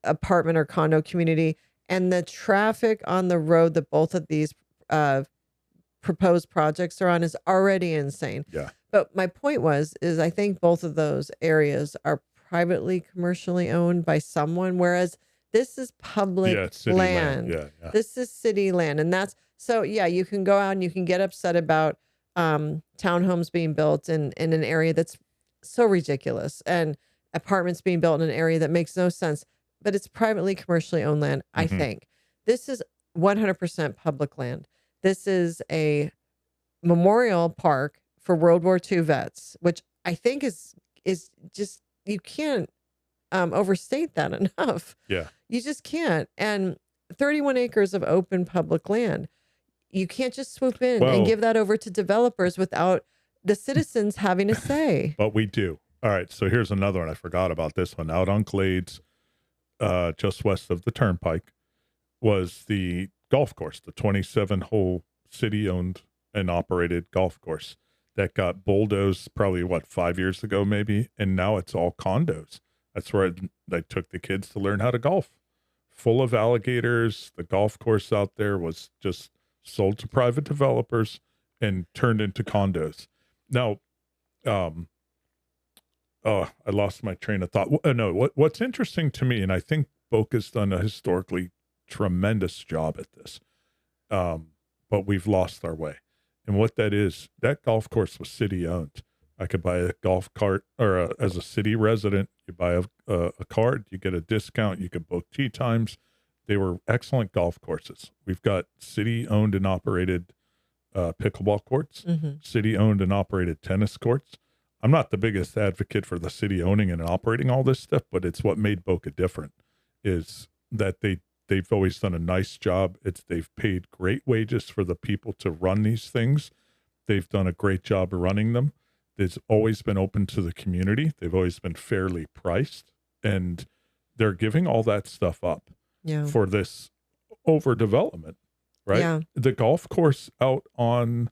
apartment or condo community. And the traffic on the road that both of these proposed projects are on is already insane. Yeah. But my point is I think both of those areas are privately, commercially owned by someone, whereas This is Yeah, public it's city land. land. Yeah, yeah. This is city land. And that's so, yeah, you can go out and you can get upset about townhomes being built in an area that's so ridiculous and apartments being built in an area that makes no sense, but it's privately commercially owned land, I Hmm. think. This is 100% public land. This is a memorial park for World War II vets, which I think is just you can't overstate that enough. Yeah. You just can't. And 31 acres of open public land. You can't just swoop in and Well, give that over to developers without the citizens having a say. but we do. All right. So here's another one. I forgot about this one. Out on Glades, just west of the Turnpike, was the golf course, the 27-hole city-owned and operated golf course that got bulldozed probably, what, 5 years ago maybe, and now it's all condos. That's where I took the kids to learn how to golf. Full of alligators. The golf course out there was just sold to private developers and turned into condos. Now, oh, I lost my train of thought. No, what's interesting to me, and I think Boca's done a historically tremendous job at this, but we've lost our way. And what that is, that golf course was city owned. I could buy a golf cart, or as a city resident, you buy a card, you get a discount, you could book tee times. They were excellent golf courses. We've got city owned and operated pickleball courts, city owned and operated tennis courts. I'm not the biggest advocate for the city owning and operating all this stuff, but it's what made Boca different, is that they've always done a nice job. They've paid great wages for the people to run these things. They've done a great job of running them. It's always been open to the community. They've always been fairly priced, and they're giving all that stuff up for this overdevelopment, right? Yeah. The golf course out on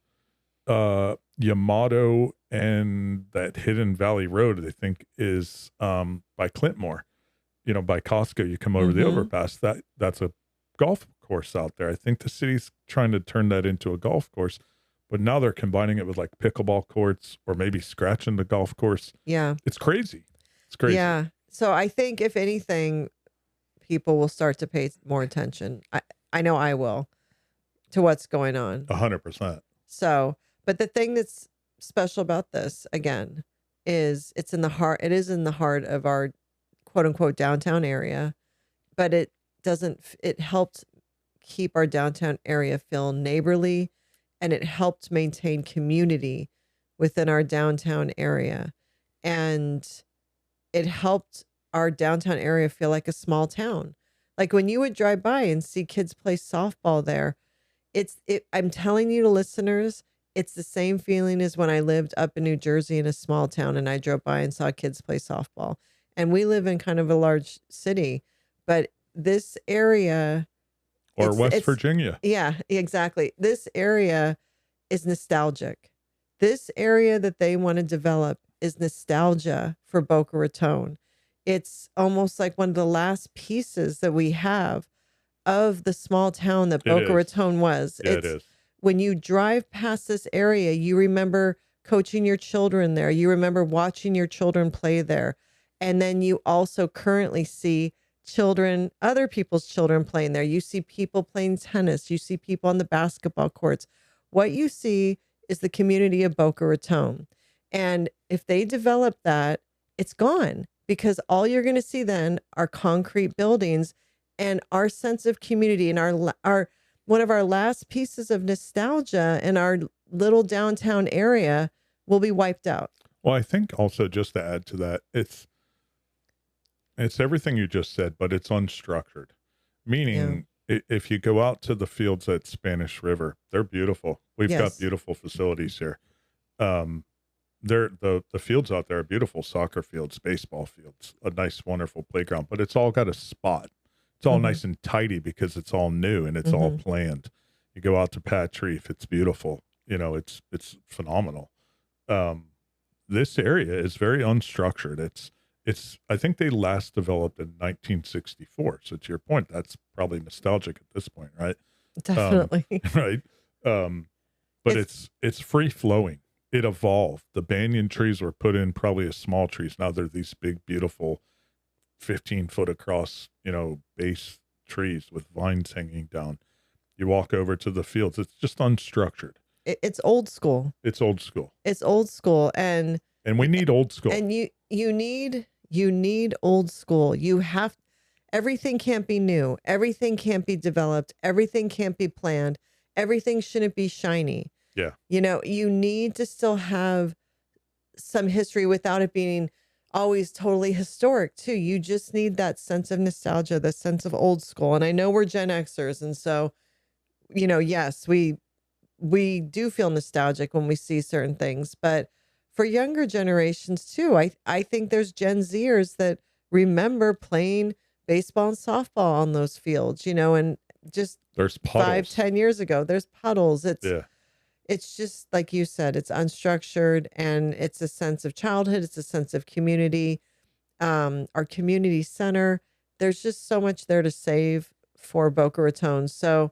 Yamato and that Hidden Valley Road, I think, is by Clintmore, by Costco. You come over the overpass, that's a golf course out there. I think the city's trying to turn that into a golf course, but now they're combining it with like pickleball courts or maybe scratching the golf course. Yeah. It's crazy. It's crazy. Yeah. So I think if anything, people will start to pay more attention. I know I will, to what's going on. 100%. So, but the thing that's special about this, again, is it is in the heart of our quote unquote downtown area, but it helped keep our downtown area feel neighborly, and it helped maintain community within our downtown area. And it helped our downtown area feel like a small town. Like when you would drive by and see kids play softball there, I'm telling you, to listeners, it's the same feeling as when I lived up in New Jersey in a small town and I drove by and saw kids play softball. And we live in kind of a large city, but this area, or West Virginia. Yeah, exactly. This area is nostalgic. This area that they want to develop is nostalgia for Boca Raton. It's almost like one of the last pieces that we have of the small town that Boca Raton was. Yeah, it is. When you drive past this area, you remember coaching your children there. You remember watching your children play there. And then you also currently see other people's children playing there. You see people playing tennis. You see people on the basketball courts. What you see is the community of Boca Raton. And if they develop that, it's gone, because all you're going to see then are concrete buildings, and our sense of community and our one of our last pieces of nostalgia in our little downtown area will be wiped out. Well, I think also, just to add to that, it's everything you just said, but it's unstructured. Meaning, if you go out to the fields at Spanish River, they're beautiful. We've got beautiful facilities here. The fields out there are beautiful: soccer fields, baseball fields, a nice, wonderful playground. But it's all got a spot. It's all nice and tidy because it's all new and it's all planned. You go out to Patch Reef, it's beautiful. It's phenomenal. This area is very unstructured. I think they last developed in 1964. So to your point, that's probably nostalgic at this point, right? Definitely. Right. But it's free flowing. It evolved. The banyan trees were put in probably as small trees. Now they're these big, beautiful 15-foot across, base trees with vines hanging down. You walk over to the fields. It's just unstructured. It's old school. It's old school. It's old school. And we need old school. And you need old school. Everything can't be new. Everything can't be developed. Everything can't be planned. Everything shouldn't be shiny. Yeah. You need to still have some history without it being always totally historic too. You just need that sense of nostalgia, the sense of old school. And I know we're Gen Xers. And so, yes, we do feel nostalgic when we see certain things, but for younger generations too, I think there's Gen Zers that remember playing baseball and softball on those fields, and just there's puddles. 5-10 years ago, there's puddles. It's just like you said, it's unstructured, and it's a sense of childhood. It's a sense of community. Our community center, there's just so much there to save for Boca Raton. So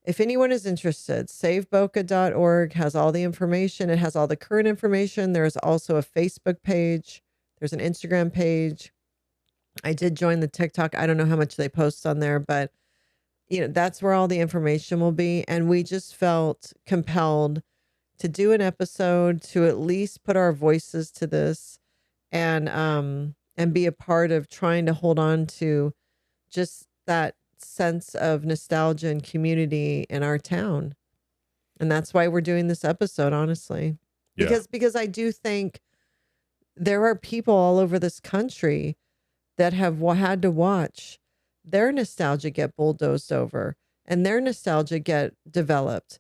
if anyone is interested, saveboca.org has all the information. It has all the current information. There's also a Facebook page. There's an Instagram page. I did join the TikTok. I don't know how much they post on there, but that's where all the information will be. And we just felt compelled to do an episode to at least put our voices to this and be a part of trying to hold on to just that sense of nostalgia and community in our town. And that's why we're doing this episode, honestly. Because I do think there are people all over this country that have had to watch their nostalgia get bulldozed over and their nostalgia get developed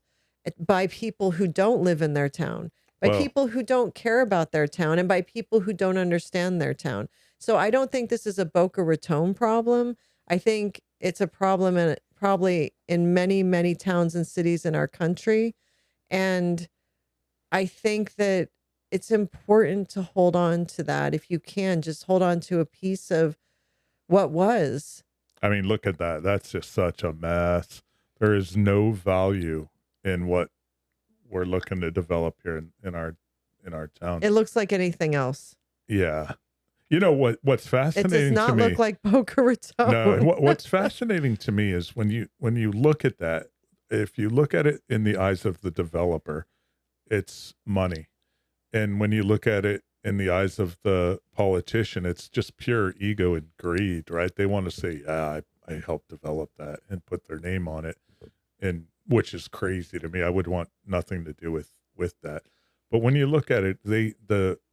by people who don't live in their town, by people who don't care about their town, and by people who don't understand their town. So I don't think this is a Boca Raton problem. I think it's a problem probably in many, many towns and cities in our country. And I think that it's important to hold on to that. If you can, just hold on to a piece of what was. I mean, look at that. That's just such a mess. There is no value in what we're looking to develop here in our town. It looks like anything else. Yeah. What's fascinating to me. It does not look like Boca Raton. No, what's fascinating to me is when you look at that, if you look at it in the eyes of the developer, it's money. And when you look at it in the eyes of the politician, it's just pure ego and greed, right? They want to say, I helped develop that and put their name on it, and which is crazy to me. I would want nothing to do with that. But when you look at it,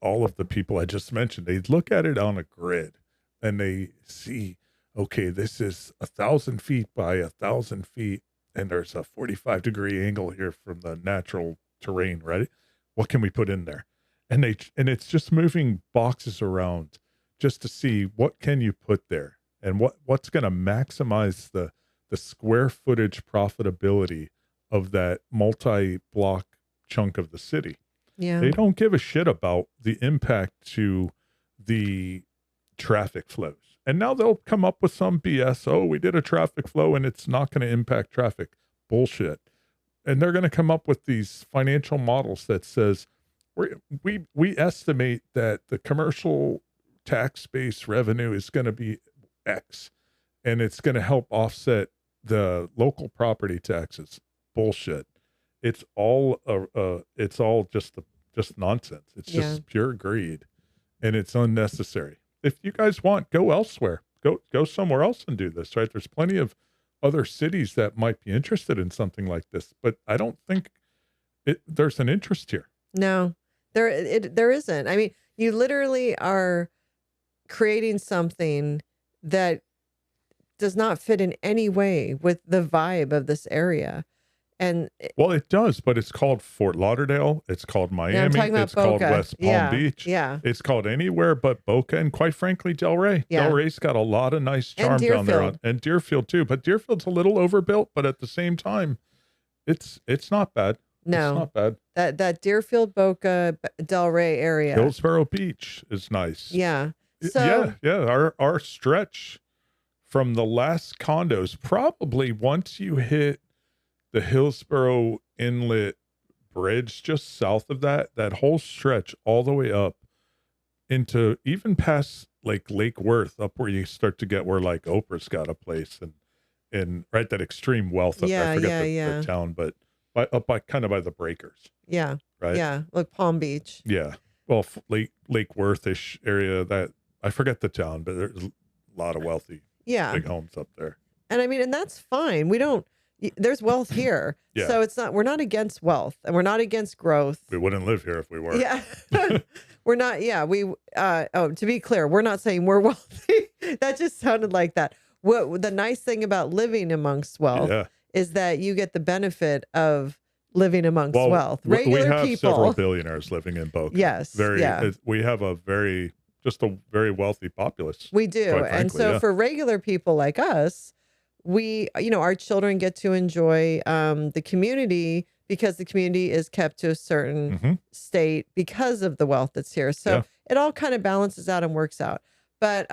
all of the people I just mentioned, they look at it on a grid and they see, okay, this is 1,000 feet by 1,000 feet, and there's a 45-degree angle here from the natural terrain, right? What can we put in there? And it's just moving boxes around just to see what can you put there and what's going to maximize the square footage profitability of that multi-block chunk of the city. Yeah. They don't give a shit about the impact to the traffic flows. And now they'll come up with some BS. Oh, we did a traffic flow and it's not going to impact traffic. Bullshit. And they're going to come up with these financial models that says we estimate that the commercial tax base revenue is going to be X, and it's going to help offset the local property taxes. Bullshit. It's all just nonsense. It's just pure greed, and it's unnecessary. If you guys want, go elsewhere. Go somewhere else and do this, right? There's plenty of other cities that might be interested in something like this, but I don't think there's an interest here. No, there isn't. I mean, you literally are creating something that does not fit in any way with the vibe of this area. And well, it does, but it's called Fort Lauderdale. It's called Miami. I'm talking about it's called Boca. West Palm Beach. Yeah. It's called anywhere but Boca, and quite frankly, Delray. Yeah. Delray's got a lot of nice charm down there, and Deerfield too. But Deerfield's a little overbuilt, but at the same time, it's not bad. No, it's not bad. That Deerfield, Boca, Delray area. Hillsborough Beach is nice. Yeah. So yeah. Our stretch from the last condos, probably once you hit the Hillsborough Inlet Bridge, just south of that whole stretch all the way up into even past like Lake Worth, up where you start to get where like Oprah's got a place, and right, that extreme wealth up there. I Yeah, forget yeah, the yeah. town, but up by kind of by the breakers, Yeah. right? Yeah. Like Palm Beach. Yeah. Well, Lake Worthish area, that I forget the town, but there's a lot of wealthy Yeah. big homes up there. And I mean, and that's fine. We don't, there's wealth here. Yeah. So it's not, we're not against wealth and we're not against growth. We wouldn't live here if we were. Yeah. We're not, yeah. To be clear, we're not saying we're wealthy. That just sounded like that. What the nice thing about living amongst wealth Yeah. is that you get the benefit of living amongst Well, wealth. we Regular have people. several billionaires living in Boca. Yes. Yeah. We have a very wealthy populace. We do. Quite And frankly, so yeah. for regular people like us, we, our children get to enjoy the community because the community is kept to a certain state because of the wealth that's here. So Yeah. it all kind of balances out and works out. But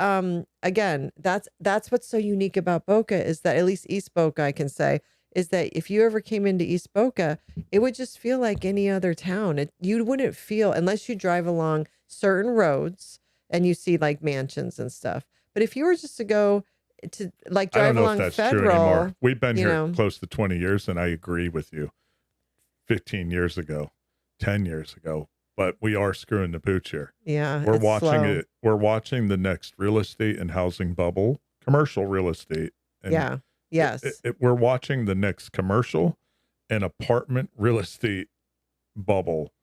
again, that's what's so unique about Boca is that, at least East Boca, I can say, is that if you ever came into East Boca, it would just feel like any other town. You wouldn't feel, unless you drive along certain roads and you see like mansions and stuff. But if you were just to go to like I don't drive know along if that's true Federal, anymore. We've been you here know. close to 20 years, and I agree with you. 15 years ago, 10 years ago, but we are screwing the pooch here. Yeah, We're it's watching slow. it. We're watching the next real estate and housing bubble, commercial real estate. And Yeah. Yes. we're watching the next commercial and apartment real estate bubble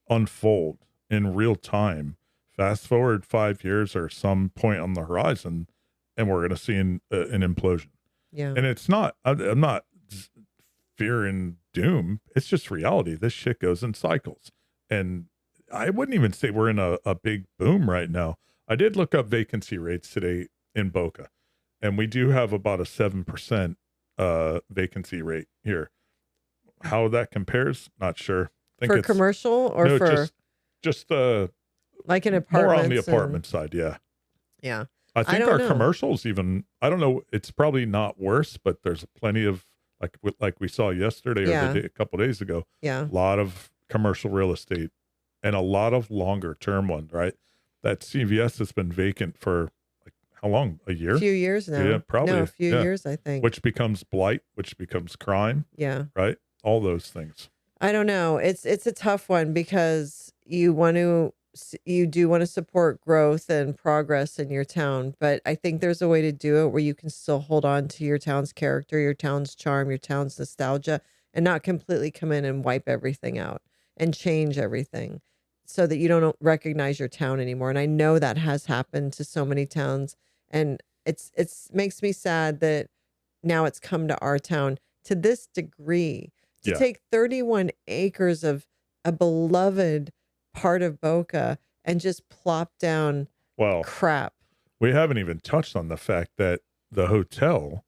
unfold in real time. Fast forward 5 years or some point on the horizon, and we're going to see an implosion. Yeah. And it's not, I'm not fear and doom. It's just reality. This shit goes in cycles. And I wouldn't even say we're in a big boom right now. I did look up vacancy rates today in Boca, and we do have about a 7% vacancy rate here. How that compares, not sure. I think For it's commercial or no, for just like an more apartment? on the apartment side. Yeah. Yeah. I think don't our know. commercials even, I don't know, it's probably not worse, but there's plenty of, like we saw yesterday or Yeah. a couple days ago, Yeah. a lot of commercial real estate and a lot of longer term ones, right? That CVS has been vacant for like how long? A year? A few years now. Yeah, probably. No, a few Yeah. years, I think. Which becomes blight, which becomes crime, Yeah. right? All those things. I don't know. It's a tough one because you do want to support growth and progress in your town, but I think there's a way to do it where you can still hold on to your town's character, your town's charm, your town's nostalgia, and not completely come in and wipe everything out and change everything so that you don't recognize your town anymore. And I know that has happened to so many towns, and it's makes me sad that now it's come to our town to this degree. To Yeah. take 31 acres of a beloved part of Boca and just plop down Well, crap. we haven't even touched on the fact that the hotel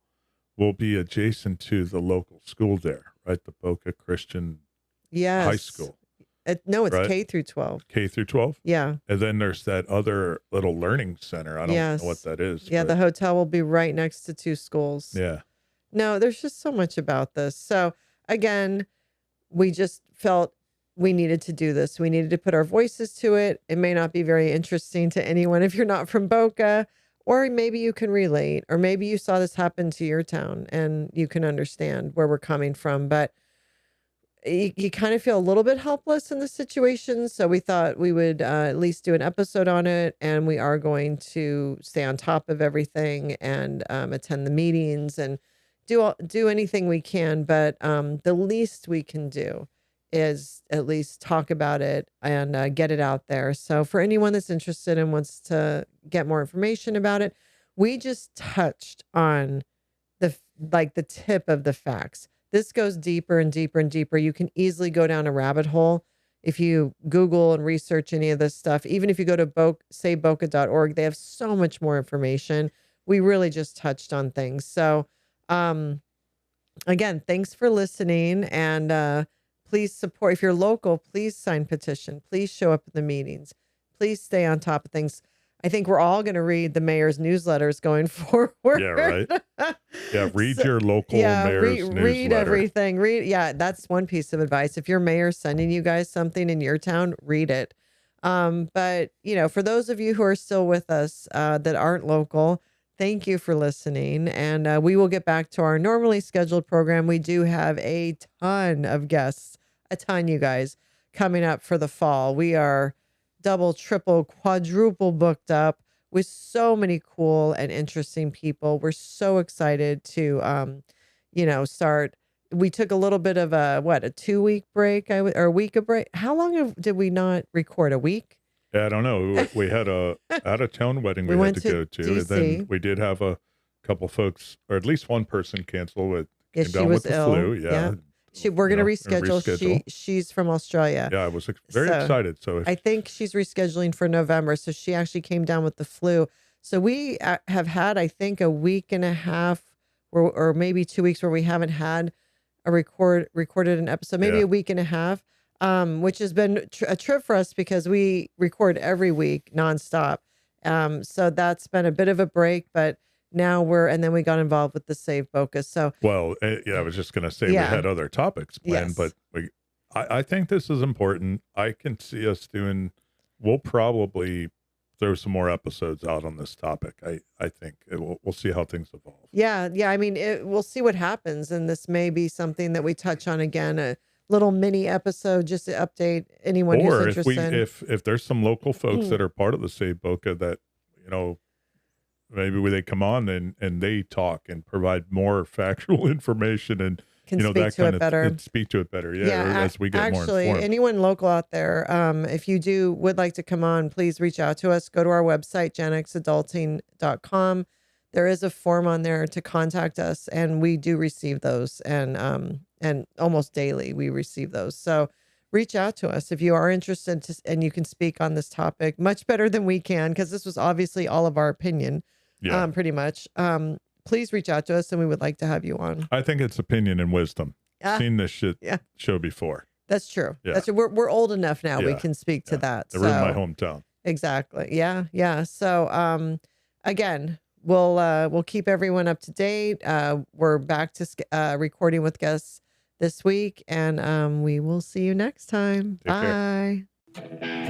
will be adjacent to the local school there, right? The Boca Christian Yes. High School, No, it's right? K through 12. K through 12. Yeah. And then there's that other little learning center. I don't Yes. know what that is. Yeah. but The hotel will be right next to two schools. yeah. No, there's just so much about this. So again, we just felt we needed to do this. We needed to put our voices to it. It may not be very interesting to anyone if you're not from Boca, or maybe you can relate, or maybe you saw this happen to your town and you can understand where we're coming from. But you kind of feel a little bit helpless in the situation. So we thought we would at least do an episode on it. And we are going to stay on top of everything and attend the meetings and do anything we can. But the least we can do is at least talk about it and get it out there. So for anyone that's interested and wants to get more information about it, we just touched on the tip of the facts. This goes deeper and deeper and deeper. You can easily go down a rabbit hole if you Google and research any of this stuff. Even if you go to saveboca.org, they have so much more information. We really just touched on things. So again, thanks for listening, and please support. If you're local, please sign petition. Please show up at the meetings. Please stay on top of things. I think we're all going to read the mayor's newsletters going forward. Yeah, right. Yeah, read your local Yeah, mayor's read newsletter. everything. Yeah, that's one piece of advice. If your mayor's sending you guys something in your town, read it. But for those of you who are still with us that aren't local, thank you for listening. And we will get back to our normally scheduled program. We do have a ton of guests, a ton, you guys, coming up for the fall. We are double, triple, quadruple booked up with so many cool and interesting people. We're so excited to, start. We took a little bit of a 2-week break, or a week of break. How long did we not record? A week? Yeah, I don't know. We had a out of town wedding we had went to to go to, and DC. then we did have a couple folks, or at least one person, cancel. It Yeah, came she down was with the ill. flu. Yeah. Yeah, We're gonna reschedule. reschedule. She's from Australia. Yeah, I was very So excited. So I think she's rescheduling for November. So she actually came down with the flu. So we have had, I think, a week and a half, or maybe 2 weeks, where we haven't had a recorded an episode. Maybe Yeah. a week and a half, which has been a trip for us because we record every week nonstop. So that's been a bit of a break, but now and then we got involved with the Save Boca. So well, yeah, I was just going to say Yeah. we had other topics planned, Yes. but I think this is important. I can see us doing. We'll probably throw some more episodes out on this topic. I think we'll see how things evolve. Yeah. I mean, we'll see what happens, and this may be something that we touch on again, a little mini episode just to update anyone who's Or interested. if there's some local folks Mm. that are part of the Save Boca that maybe they come on and they talk and provide more factual information and Can speak that to kind it of better. speak to it better. Yeah, as we get more actually, informed. anyone local out there, if you would like to come on, please reach out to us. Go to our website, genxadulting.com. There is a form on there to contact us, and we do receive those, and almost daily we receive those. So reach out to us if you are interested and you can speak on this topic much better than we can, because this was obviously all of our opinion, Yeah. pretty much. Please reach out to us, and we would like to have you on. I think it's opinion and wisdom. Ah, Seen this yeah. show before. That's true. Yeah. That's we're old enough now. We Yeah. can speak to that. They're in my hometown. Exactly. Yeah. So again, we'll keep everyone up to date. We're back to recording with guests this week, and we will see you next time. Take care. Bye.